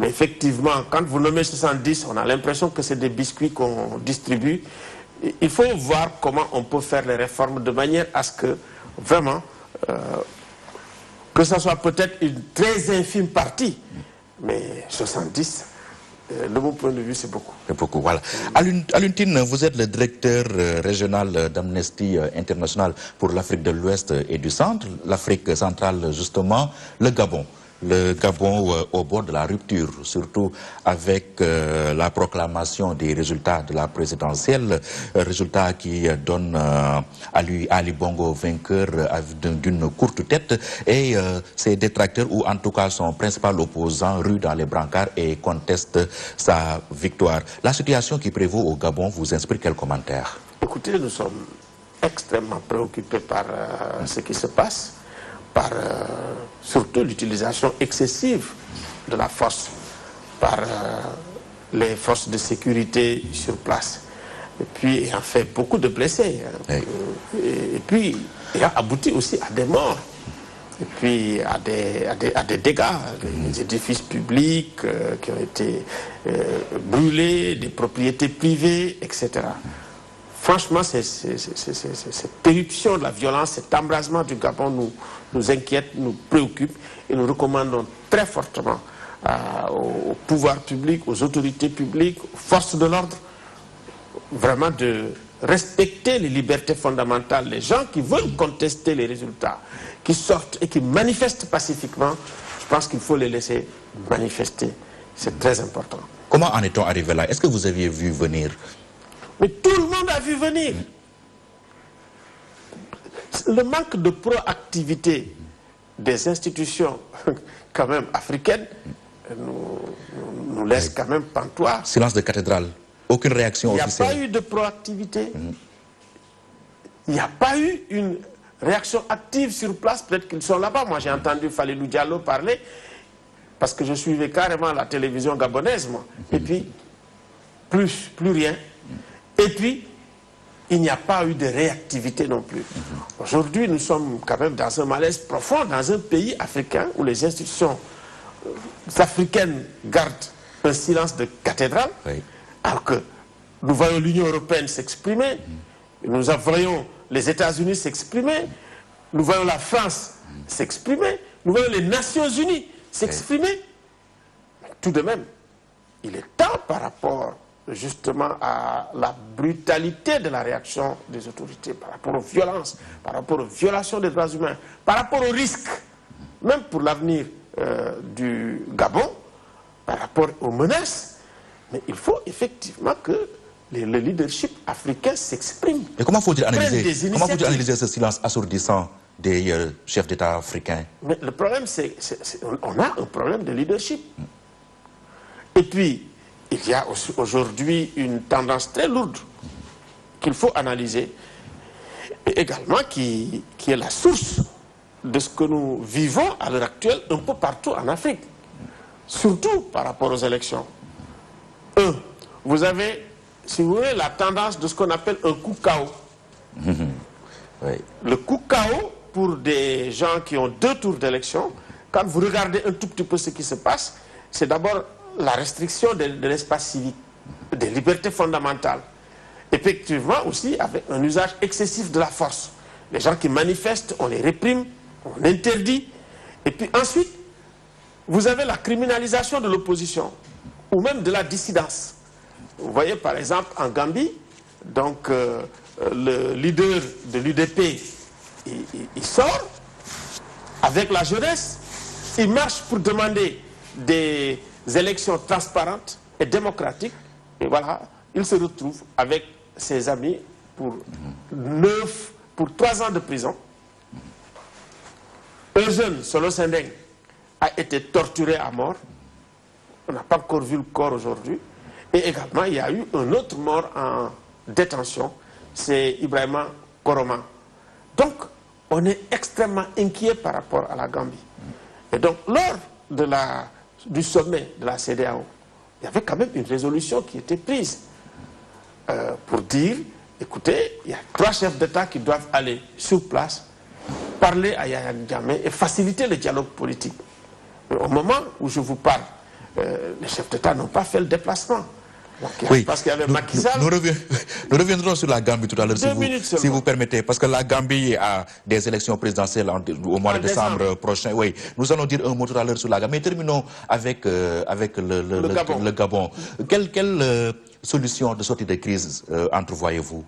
Mais effectivement, quand vous nommez 70, on a l'impression que c'est des biscuits qu'on distribue. Il faut voir comment on peut faire les réformes de manière à ce que, vraiment, que ce soit peut-être une très infime partie, mais 70, de mon point de vue, c'est beaucoup. C'est beaucoup, voilà. Alioune Tine, vous êtes le directeur régional d'Amnesty International pour l'Afrique de l'Ouest et du Centre, l'Afrique centrale justement, le Gabon. Le Gabon au bord de la rupture, surtout avec la proclamation des résultats de la présidentielle, résultats qui donnent Ali Bongo vainqueur d'une courte tête, et ses détracteurs, ou en tout cas son principal opposant, rue dans les brancards et conteste sa victoire. La situation qui prévaut au Gabon vous inspire quel commentaire? Écoutez, nous sommes extrêmement préoccupés par ce qui se passe, par surtout l'utilisation excessive de la force par les forces de sécurité sur place. Et puis, il a fait beaucoup de blessés. Hein. Oui. Et puis, il a abouti aussi à des morts. Et puis, à des dégâts, des édifices publics qui ont été brûlés, des propriétés privées, etc. Franchement, cette éruption de la violence, cet embrasement du Gabon nous inquiète, nous préoccupe, et nous recommandons très fortement aux pouvoirs publics, aux autorités publiques, aux forces de l'ordre, vraiment de respecter les libertés fondamentales. Les gens qui veulent contester les résultats, qui sortent et qui manifestent pacifiquement, je pense qu'il faut les laisser manifester. C'est très important. Comment en est-on arrivé là? Est-ce que vous aviez vu venir? Mais tout le monde a vu venir. Le manque de proactivité des institutions, quand même africaines, nous laisse quand même pantois. Silence de cathédrale. Aucune réaction officielle. Il n'y a pas eu de proactivité. Il n'y a pas eu une réaction active sur place. Peut-être qu'ils sont là-bas. Moi, j'ai entendu Falilou Diallo parler, parce que je suivais carrément la télévision gabonaise, moi. Et puis, plus rien. Et puis, il n'y a pas eu de réactivité non plus. Aujourd'hui, nous sommes quand même dans un malaise profond, dans un pays africain où les institutions africaines gardent un silence de cathédrale, oui. Alors que nous voyons l'Union européenne s'exprimer, nous voyons les États-Unis s'exprimer, nous voyons la France s'exprimer, nous voyons les Nations Unies s'exprimer. Oui. Tout de même, il est temps par rapport justement à la brutalité de la réaction des autorités, par rapport aux violences, par rapport aux violations des droits humains, par rapport aux risques, même pour l'avenir du Gabon, par rapport aux menaces. Mais il faut effectivement que le leadership africain s'exprime. Et comment faut-il analyser ce silence assourdissant des chefs d'État africains? Mais le problème, on a un problème de leadership. Et puis, il y a aujourd'hui une tendance très lourde qu'il faut analyser, et également qui est la source de ce que nous vivons à l'heure actuelle un peu partout en Afrique, surtout par rapport aux élections. Vous avez, si vous voulez, la tendance de ce qu'on appelle un coup KO. Oui. Le coup KO, pour des gens qui ont 2 tours d'élection, quand vous regardez un tout petit peu ce qui se passe, c'est d'abord la restriction de l'espace civique, des libertés fondamentales. Effectivement aussi avec un usage excessif de la force. Les gens qui manifestent, on les réprime, on interdit. Et puis ensuite, vous avez la criminalisation de l'opposition, ou même de la dissidence. Vous voyez par exemple en Gambie, donc le leader de l'UDP, il sort avec la jeunesse, il marche pour demander des élections transparentes et démocratiques, et voilà, il se retrouve avec ses amis pour 3 ans de prison. Un jeune, Solo Sendeng, a été torturé à mort. On n'a pas encore vu le corps aujourd'hui. Et également, il y a eu un autre mort en détention, c'est Ibrahima Koroma. Donc, on est extrêmement inquiet par rapport à la Gambie. Et donc, lors du sommet de la CEDEAO, il y avait quand même une résolution qui était prise pour dire, écoutez, il y a 3 chefs d'État qui doivent aller sur place, parler à Yahya Jammeh et faciliter le dialogue politique. Mais au moment où je vous parle, les chefs d'État n'ont pas fait le déplacement. Donc, oui, parce qu'il y avait Macky Sall. Nous reviendrons sur la Gambie tout à l'heure, si vous permettez. Parce que la Gambie a des élections présidentielles au mois de décembre prochain. Oui, nous allons dire un mot tout à l'heure sur la Gambie. Mais terminons avec, le Gabon. Quelle solution de sortie de crise entrevoyez-vous?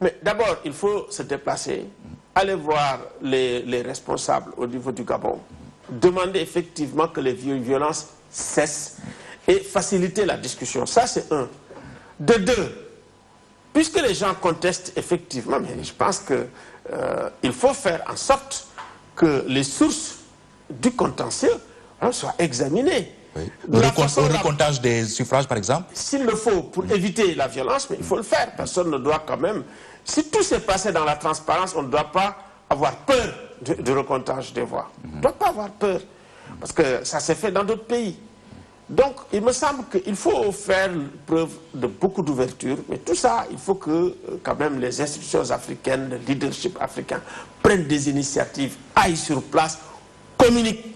Mais d'abord, il faut se déplacer, aller voir les responsables au niveau du Gabon, demander effectivement que les violences cessent et faciliter la discussion. Ça, c'est un. De deux, puisque les gens contestent effectivement, mais je pense qu'il faut faire en sorte que les sources du contentieux soient examinées. Oui. Au recomptage des suffrages, par exemple? S'il le faut pour éviter la violence, mais il faut le faire. Personne ne doit quand même... Si tout s'est passé dans la transparence, on ne doit pas avoir peur du recomptage des voix. On ne doit pas avoir peur. Parce que ça s'est fait dans d'autres pays. Donc, il me semble qu'il faut faire preuve de beaucoup d'ouverture. Mais tout ça, il faut que quand même les institutions africaines, le leadership africain, prennent des initiatives, aillent sur place, communiquent.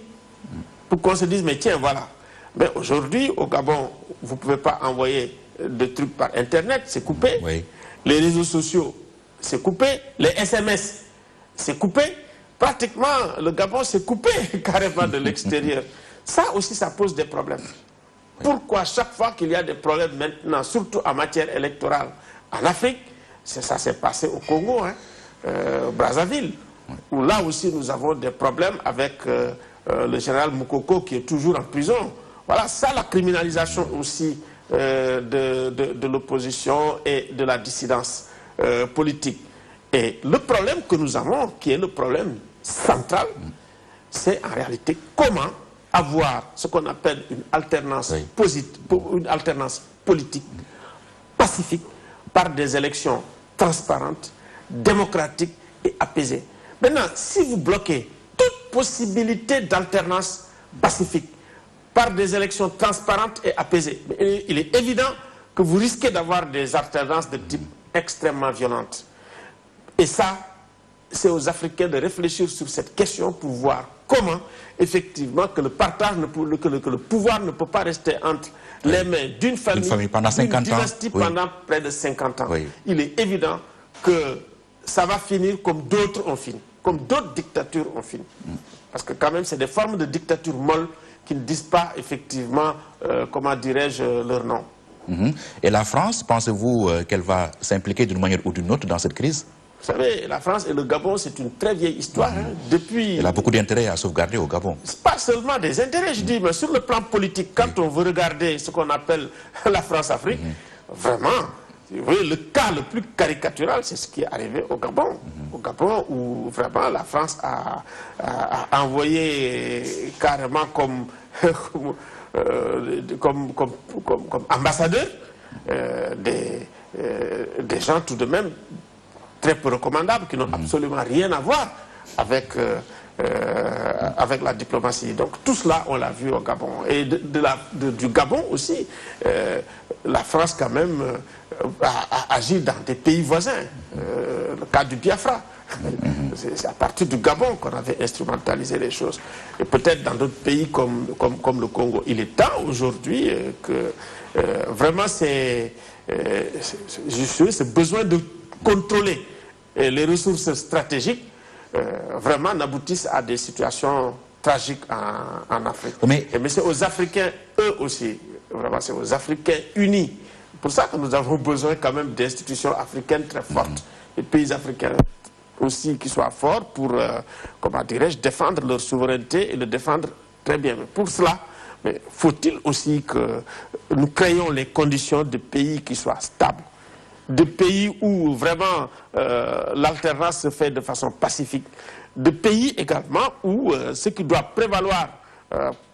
Pour qu'on se dise, mais tiens, voilà. Mais aujourd'hui, au Gabon, vous ne pouvez pas envoyer de trucs par Internet, c'est coupé. Oui. Les réseaux sociaux, c'est coupé. Les SMS, c'est coupé. Pratiquement, le Gabon s'est coupé carrément de l'extérieur. Ça aussi, ça pose des problèmes. Pourquoi chaque fois qu'il y a des problèmes maintenant, surtout en matière électorale en Afrique, ça s'est passé au Congo, Brazzaville, où là aussi nous avons des problèmes avec le général Moukoko qui est toujours en prison. Voilà, ça la criminalisation aussi de l'opposition et de la dissidence politique. Et le problème que nous avons, qui est le problème central, c'est en réalité comment avoir ce qu'on appelle une alternance politique, pacifique, par des élections transparentes, démocratiques et apaisées. Maintenant, si vous bloquez toute possibilité d'alternance pacifique par des élections transparentes et apaisées, il est évident que vous risquez d'avoir des alternances de type extrêmement violentes. Et ça, c'est aux Africains de réfléchir sur cette question pour voir comment, effectivement, que le partage, que le pouvoir ne peut pas rester entre les mains d'une famille pendant 50 ans, d'une dynastie pendant près de 50 ans. Oui. Il est évident que ça va finir comme d'autres ont fini, comme d'autres dictatures ont fini. Parce que quand même, c'est des formes de dictature molles qui ne disent pas, effectivement, comment dirais-je, leur nom. Et la France, pensez-vous qu'elle va s'impliquer d'une manière ou d'une autre dans cette crise? Vous savez, la France et le Gabon, c'est une très vieille histoire. Depuis... Elle a beaucoup d'intérêt à sauvegarder au Gabon. C'est pas seulement des intérêts, je dis, mais sur le plan politique, quand on veut regarder ce qu'on appelle la France-Afrique, vraiment, vous voyez, le cas le plus caricatural, c'est ce qui est arrivé au Gabon. Au Gabon, où vraiment la France a envoyé carrément comme ambassadeur des gens tout de même très peu recommandables, qui n'ont absolument rien à voir avec, avec la diplomatie. Donc tout cela, on l'a vu au Gabon. Et du Gabon aussi, la France quand même a agi dans des pays voisins. Le cas du Biafra. C'est à partir du Gabon qu'on avait instrumentalisé les choses. Et peut-être dans d'autres pays comme le Congo. Il est temps aujourd'hui que vraiment c'est besoin de contrôler les ressources stratégiques vraiment n'aboutissent à des situations tragiques en Afrique. Mais c'est aux Africains, eux aussi, vraiment c'est aux Africains unis. C'est pour ça que nous avons besoin quand même d'institutions africaines très fortes. Les pays africains aussi qui soient forts pour, comment dirais-je, défendre leur souveraineté et le défendre très bien. Mais pour cela, faut-il aussi que nous créions les conditions de pays qui soient stables, de pays où vraiment l'alternance se fait de façon pacifique, de pays également où ce qui doit prévaloir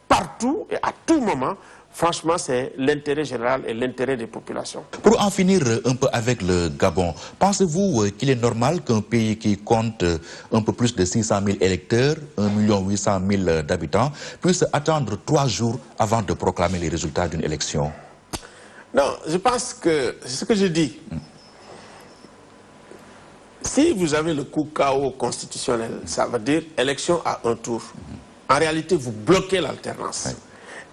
partout et à tout moment, franchement, c'est l'intérêt général et l'intérêt des populations. Pour en finir un peu avec le Gabon, pensez-vous qu'il est normal qu'un pays qui compte un peu plus de 600 000 électeurs, 1 800 000 d'habitants, puisse attendre 3 jours avant de proclamer les résultats d'une élection? Non, je pense que c'est ce que je dis. Si vous avez le coup KO constitutionnel, ça veut dire élection à un tour. en réalité, vous bloquez l'alternance. Oui.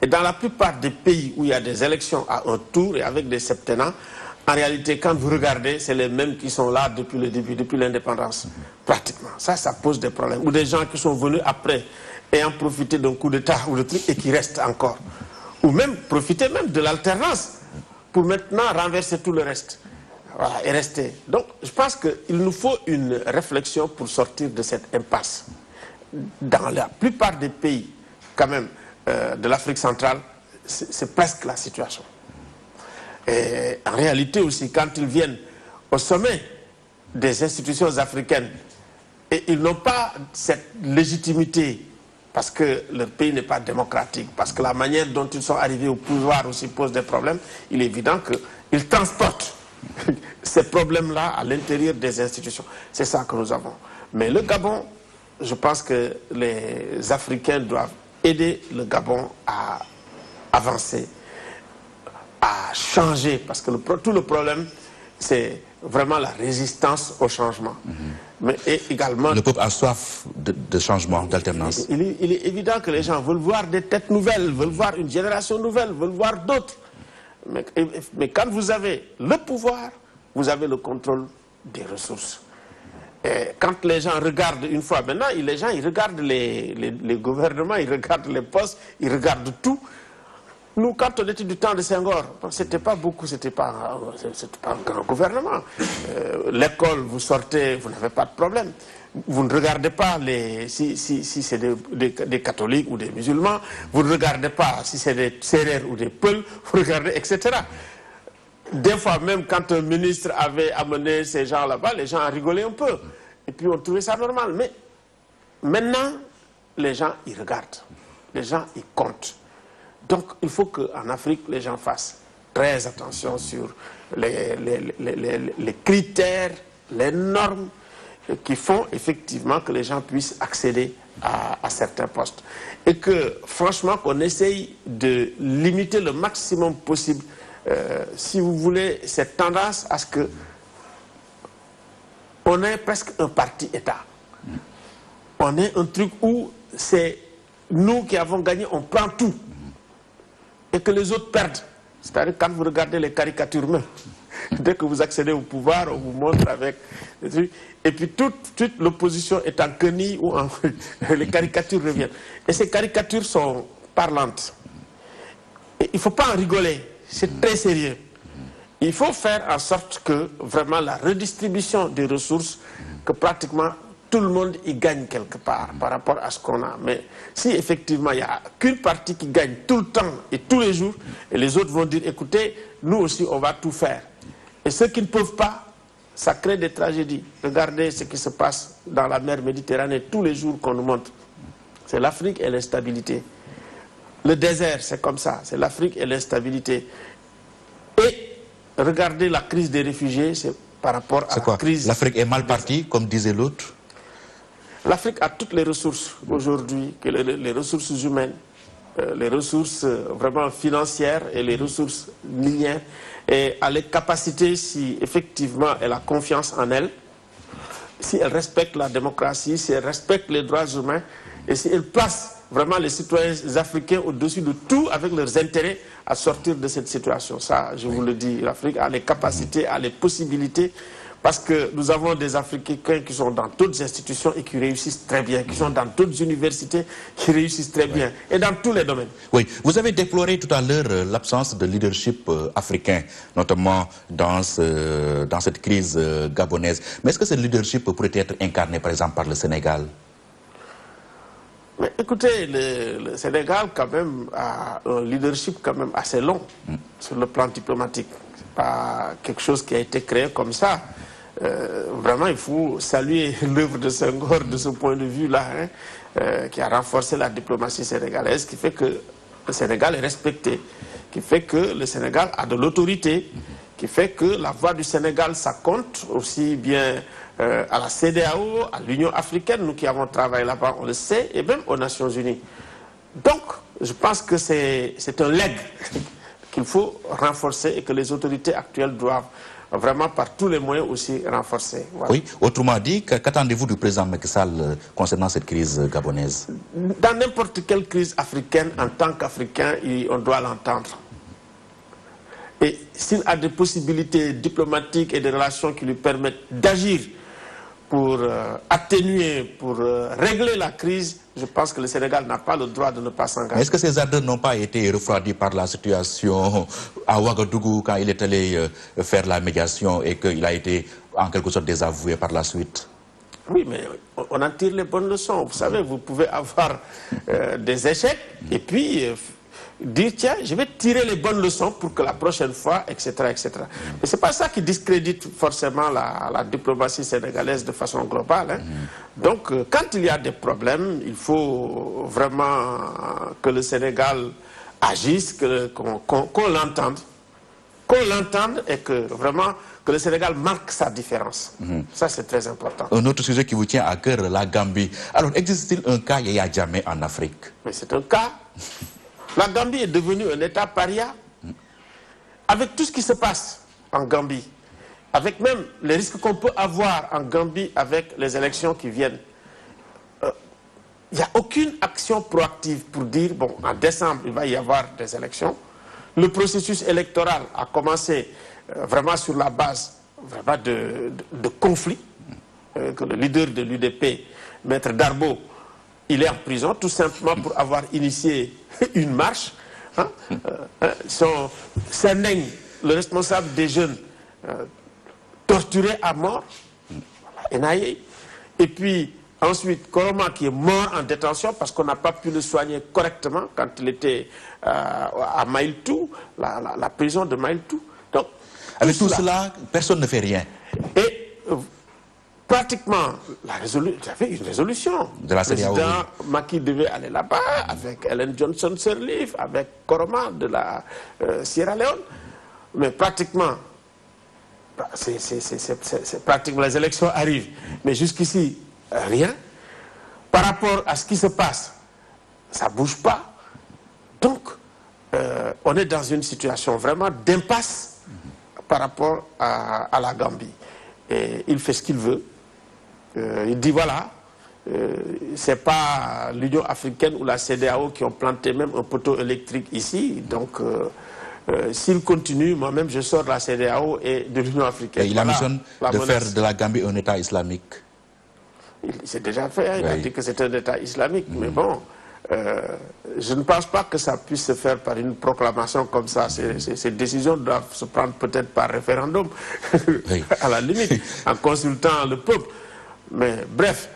Et dans la plupart des pays où il y a des élections à un tour et avec des septennats, en réalité, quand vous regardez, c'est les mêmes qui sont là depuis le début, depuis l'indépendance, pratiquement. Ça pose des problèmes. Ou des gens qui sont venus après, ayant profité d'un coup d'État ou de truc, et qui restent encore. Ou même profiter même de l'alternance, pour maintenant renverser tout le reste. Voilà, et rester. Donc, je pense qu'il nous faut une réflexion pour sortir de cette impasse. Dans la plupart des pays, quand même, de l'Afrique centrale, c'est presque la situation. Et en réalité aussi, quand ils viennent au sommet des institutions africaines, et ils n'ont pas cette légitimité, parce que leur pays n'est pas démocratique, parce que la manière dont ils sont arrivés au pouvoir aussi pose des problèmes, il est évident qu'ils transportent ces problèmes-là à l'intérieur des institutions. C'est ça que nous avons. Mais le Gabon, je pense que les Africains doivent aider le Gabon à avancer, à changer, parce que tout le problème, c'est vraiment la résistance au changement. Mais également... Le peuple a soif de changement, d'alternance. Il est évident que les gens veulent voir des têtes nouvelles, veulent voir une génération nouvelle, veulent voir d'autres. Mais quand vous avez le pouvoir, vous avez le contrôle des ressources. Et quand les gens regardent une fois, maintenant, les gens ils regardent les gouvernements, ils regardent les postes, ils regardent tout. Nous, quand on était du temps de Senghor, c'était pas beaucoup, c'était pas un grand gouvernement. L'école, vous sortez, vous n'avez pas de problème. Vous ne regardez pas si c'est des catholiques ou des musulmans, vous ne regardez pas si c'est des Sérères ou des Peuls, vous regardez, etc. Des fois, même quand un ministre avait amené ces gens là-bas, les gens ont rigolé un peu. Et puis on trouvait ça normal. Mais maintenant, les gens, ils regardent. Les gens, ils comptent. Donc, il faut qu'en Afrique, les gens fassent très attention sur les critères, les normes qui font effectivement que les gens puissent accéder à certains postes. Et que, franchement, qu'on essaye de limiter le maximum possible, si vous voulez, cette tendance à ce que on ait presque un parti-État. On est un truc où c'est nous qui avons gagné, on prend tout. Et que les autres perdent. C'est-à-dire quand vous regardez les caricatures même, dès que vous accédez au pouvoir, on vous montre avec des trucs. Et puis toute l'opposition est en quenille ou les caricatures reviennent. Et ces caricatures sont parlantes. Et il ne faut pas en rigoler. C'est très sérieux. Il faut faire en sorte que vraiment la redistribution des ressources, que pratiquement tout le monde y gagne quelque part par rapport à ce qu'on a. Mais si effectivement il n'y a qu'une partie qui gagne tout le temps et tous les jours, et les autres vont dire, écoutez, nous aussi on va tout faire. Et ceux qui ne peuvent pas, ça crée des tragédies. Regardez ce qui se passe dans la mer Méditerranée tous les jours qu'on nous montre. C'est l'Afrique et l'instabilité. Le désert, c'est comme ça, c'est l'Afrique et l'instabilité. Et regardez la crise des réfugiés, c'est par rapport à la crise... L'Afrique est mal partie, comme disait l'autre? L'Afrique a toutes les ressources aujourd'hui, les ressources humaines, les ressources vraiment financières et les ressources minières, et a les capacités, si effectivement elle a confiance en elle, si elle respecte la démocratie, si elle respecte les droits humains, et si elle place vraiment les citoyens africains au-dessus de tout avec leurs intérêts à sortir de cette situation. Ça, je vous le dis, l'Afrique a les capacités, a les possibilités, parce que nous avons des Africains qui sont dans d'autres institutions et qui réussissent très bien, qui sont dans d'autres universités qui réussissent très bien, et dans tous les domaines. Oui, vous avez déploré tout à l'heure l'absence de leadership africain, notamment dans cette crise gabonaise. Mais est-ce que ce leadership pourrait être incarné, par exemple, par le Sénégal? Mais écoutez, le Sénégal, quand même, a un leadership quand même assez long sur le plan diplomatique. Ce n'est pas quelque chose qui a été créé comme ça. Vraiment, il faut saluer l'œuvre de Senghor de ce point de vue-là, qui a renforcé la diplomatie sénégalaise, qui fait que le Sénégal est respecté, qui fait que le Sénégal a de l'autorité, qui fait que la voix du Sénégal, ça compte aussi bien à la CEDEAO, à l'Union africaine, nous qui avons travaillé là-bas, on le sait, et même aux Nations Unies. Donc, je pense que c'est un legs qu'il faut renforcer et que les autorités actuelles doivent vraiment par tous les moyens aussi renforcer. Voilà. Oui, autrement dit, qu'attendez-vous du président Macky Sall concernant cette crise gabonaise? Dans n'importe quelle crise africaine, en tant qu'Africain, on doit l'entendre. Et s'il a des possibilités diplomatiques et des relations qui lui permettent d'agir pour atténuer, pour régler la crise, je pense que le Sénégal n'a pas le droit de ne pas s'engager. Est-ce que ces ardeurs n'ont pas été refroidis par la situation à Ouagadougou quand il est allé faire la médiation et qu'il a été en quelque sorte désavoué par la suite? Oui, mais on en tire les bonnes leçons. Vous savez, vous pouvez avoir des échecs et puis dire, tiens, je vais tirer les bonnes leçons pour que la prochaine fois, etc., etc. Mais ce n'est pas ça qui discrédite forcément la diplomatie sénégalaise de façon globale. Hein. Donc, quand il y a des problèmes, il faut vraiment que le Sénégal agisse, qu'on l'entende. Qu'on l'entende et que vraiment que le Sénégal marque sa différence. Ça, c'est très important. Un autre sujet qui vous tient à cœur, la Gambie. Alors, existe-t-il un cas Yaya Jammeh en Afrique? Mais c'est un cas. La Gambie est devenue un État paria. Avec tout ce qui se passe en Gambie, avec même les risques qu'on peut avoir en Gambie avec les élections qui viennent, il n'y a aucune action proactive pour dire, bon, en décembre, il va y avoir des élections. Le processus électoral a commencé vraiment sur la base vraiment de conflits. Que le leader de l'UDP, Maître Darbo, il est en prison tout simplement pour avoir initié une marche. Hein? Sendeng, le responsable des jeunes, torturé à mort. Et puis ensuite, Koroma qui est mort en détention parce qu'on n'a pas pu le soigner correctement quand il était à Maïltou, la prison de Maïltou. Donc, avec tout cela, personne ne fait rien. Et pratiquement, il y avait une résolution. De la CEDEAO. Le président Macky devait aller là-bas avec Ellen Johnson Sirleaf, avec Koroma de la Sierra Leone. Mais pratiquement, pratiquement les élections arrivent. Mais jusqu'ici, rien. Par rapport à ce qui se passe, ça ne bouge pas. Donc, on est dans une situation vraiment d'impasse par rapport à la Gambie. Et il fait ce qu'il veut. Il dit voilà, c'est pas l'Union africaine ou la CEDEAO qui ont planté même un poteau électrique ici. Donc, s'il continue, moi-même je sors de la CEDEAO et de l'Union africaine. Et il ambitionne de faire de la Gambie un État islamique. C'est déjà fait, hein, il a dit que c'est un État islamique. Mais bon, je ne pense pas que ça puisse se faire par une proclamation comme ça. Ces décisions doivent se prendre peut-être par référendum, à la limite, en consultant le peuple. Mais bref,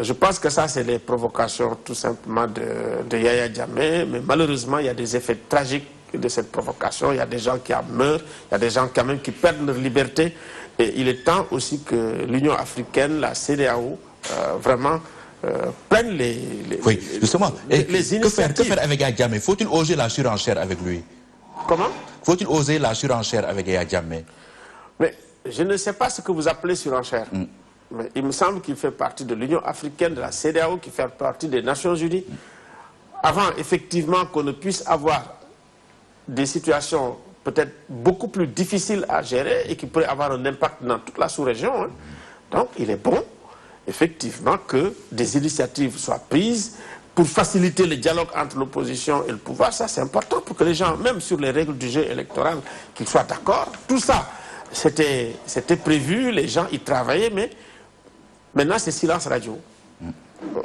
je pense que ça, c'est les provocations tout simplement de Yaya Jammeh. Mais malheureusement, il y a des effets tragiques de cette provocation. Il y a des gens qui en meurent, il y a des gens quand même qui perdent leur liberté. Et il est temps aussi que l'Union africaine, la CEDEAO, vraiment prennent les oui, justement. Les initiatives. Que faire avec Yaya Jammeh? Faut-il oser la surenchère avec lui? Comment? Faut-il oser la surenchère avec Yaya Jammeh? Mais je ne sais pas ce que vous appelez surenchère. Mais il me semble qu'il fait partie de l'Union africaine, de la CEDEAO, qui fait partie des Nations unies. Avant, effectivement, qu'on ne puisse avoir des situations peut-être beaucoup plus difficiles à gérer et qui pourraient avoir un impact dans toute la sous-région. Hein. Donc, il est bon, effectivement, que des initiatives soient prises pour faciliter le dialogue entre l'opposition et le pouvoir. Ça, c'est important pour que les gens, même sur les règles du jeu électoral, qu'ils soient d'accord. Tout ça, c'était prévu, les gens y travaillaient, mais maintenant, c'est silence radio.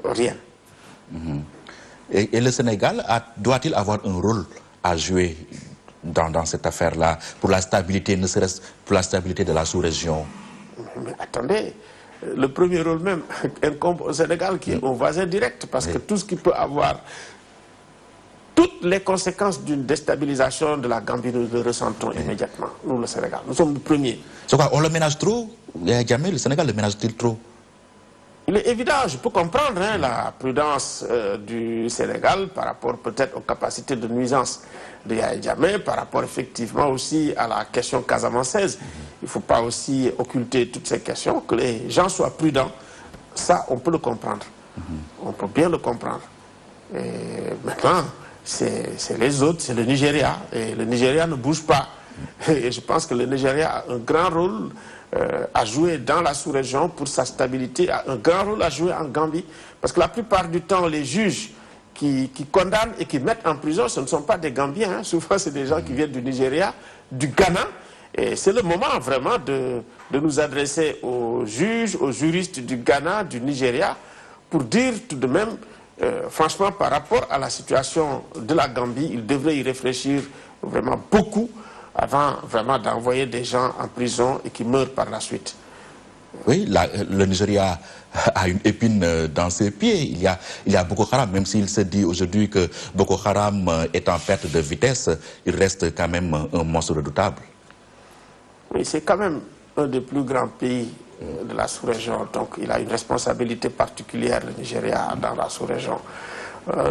Rien. Et le Sénégal doit-il avoir un rôle à jouer dans cette affaire-là, pour la stabilité, ne serait-ce pour la stabilité de la sous-région? Mais attendez, le premier rôle même incombe au Sénégal, qui est un voisin direct, parce que tout ce qui peut avoir toutes les conséquences d'une déstabilisation de la Gambie, nous le ressentons immédiatement, nous le Sénégal. Nous sommes le premier. C'est quoi, on le ménage trop? Jamais le Sénégal le ménage-t-il trop? Il est évident, je peux comprendre hein, la prudence du Sénégal par rapport peut-être aux capacités de nuisance de Yaya Jammeh, par rapport effectivement aussi à la question casamançaise. Il ne faut pas aussi occulter toutes ces questions, que les gens soient prudents. Ça, on peut le comprendre. On peut bien le comprendre. Et maintenant, c'est les autres, c'est le Nigeria. Et le Nigeria ne bouge pas. Et je pense que le Nigeria a un grand rôle à jouer dans la sous-région pour sa stabilité, a un grand rôle à jouer en Gambie. Parce que la plupart du temps, les juges qui condamnent et qui mettent en prison, ce ne sont pas des Gambiens. Hein. Souvent, c'est des gens qui viennent du Nigeria, du Ghana. Et c'est le moment vraiment de nous adresser aux juges, aux juristes du Ghana, du Nigeria, pour dire tout de même, franchement, par rapport à la situation de la Gambie, ils devraient y réfléchir vraiment beaucoup avant vraiment d'envoyer des gens en prison et qui meurent par la suite. Oui, le Nigeria a une épine dans ses pieds. Il y a Boko Haram, même s'il se dit aujourd'hui que Boko Haram est en perte de vitesse, il reste quand même un monstre redoutable. Oui, c'est quand même un des plus grands pays de la sous-région, donc il a une responsabilité particulière, le Nigeria, dans la sous-région.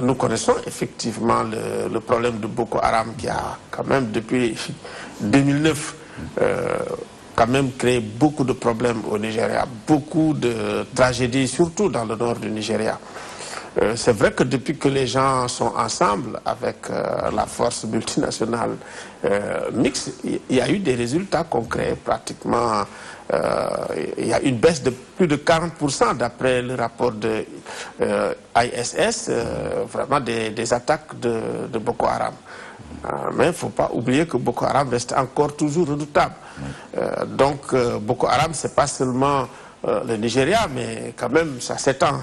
Nous connaissons effectivement le problème de Boko Haram qui a quand même depuis 2009 quand même créé beaucoup de problèmes au Nigeria, beaucoup de tragédies, surtout dans le nord du Nigeria. C'est vrai que depuis que les gens sont ensemble avec la force multinationale mixte, il y a eu des résultats concrets. Pratiquement, il y a une baisse de plus de 40% d'après le rapport de ISS, vraiment des attaques de Boko Haram. Mais il ne faut pas oublier que Boko Haram reste encore toujours redoutable. Donc Boko Haram, ce n'est pas seulement le Nigeria, mais quand même, ça s'étend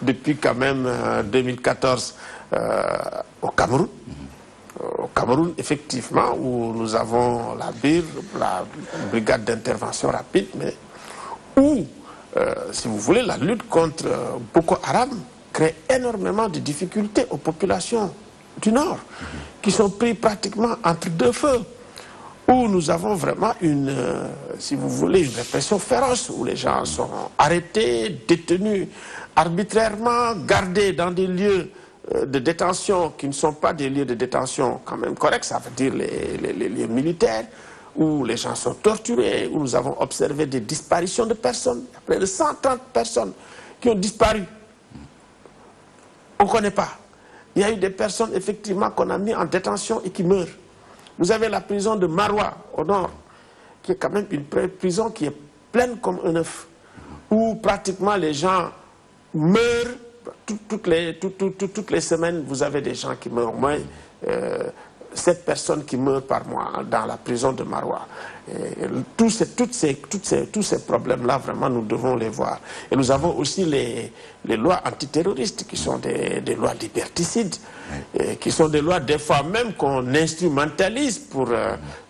depuis quand même 2014 au Cameroun. Au Cameroun, effectivement, où nous avons la BIR, la brigade d'intervention rapide, mais où, si vous voulez, la lutte contre Boko Haram crée énormément de difficultés aux populations du Nord, qui sont pris pratiquement entre deux feux, où nous avons vraiment une, si vous voulez, une répression féroce, où les gens sont arrêtés, détenus arbitrairement, gardés dans des lieux de détention qui ne sont pas des lieux de détention quand même corrects, ça veut dire les lieux militaires, où les gens sont torturés, où nous avons observé des disparitions de personnes, près de 130 personnes qui ont disparu. On ne connaît pas. Il y a eu des personnes, effectivement, qu'on a mis en détention et qui meurent. Vous avez la prison de Maroua, au nord, qui est quand même une prison qui est pleine comme un œuf, où pratiquement les gens meurent, toutes les semaines, vous avez des gens qui meurent, au moins 7 personnes qui meurent par mois dans la prison de Maroua. Tous ces problèmes-là, vraiment, nous devons les voir. Et nous avons aussi les lois antiterroristes, qui sont des lois liberticides, qui sont des lois, des fois même, qu'on instrumentalise pour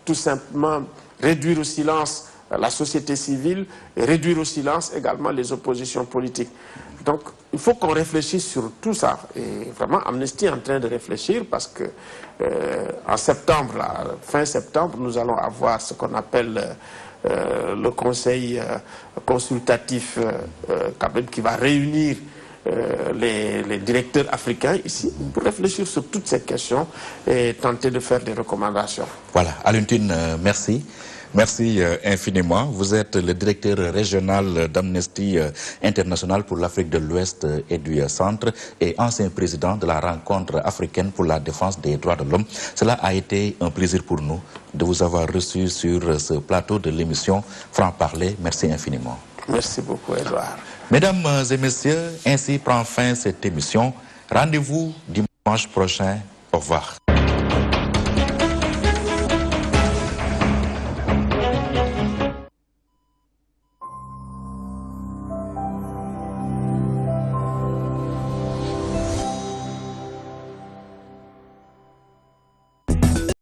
tout simplement réduire au silence la société civile et réduire au silence également les oppositions politiques. Donc, il faut qu'on réfléchisse sur tout ça. Et vraiment, Amnesty est en train de réfléchir parce que en septembre, fin septembre, nous allons avoir ce qu'on appelle le conseil consultatif qui va réunir les directeurs africains ici pour réfléchir sur toutes ces questions et tenter de faire des recommandations. Voilà, Alioune Tine, merci. Merci infiniment. Vous êtes le directeur régional d'Amnesty International pour l'Afrique de l'Ouest et du Centre et ancien président de la rencontre africaine pour la défense des droits de l'homme. Cela a été un plaisir pour nous de vous avoir reçu sur ce plateau de l'émission Franc-Parler. Merci infiniment. Merci beaucoup, Edouard. Mesdames et messieurs, ainsi prend fin cette émission. Rendez-vous dimanche prochain. Au revoir.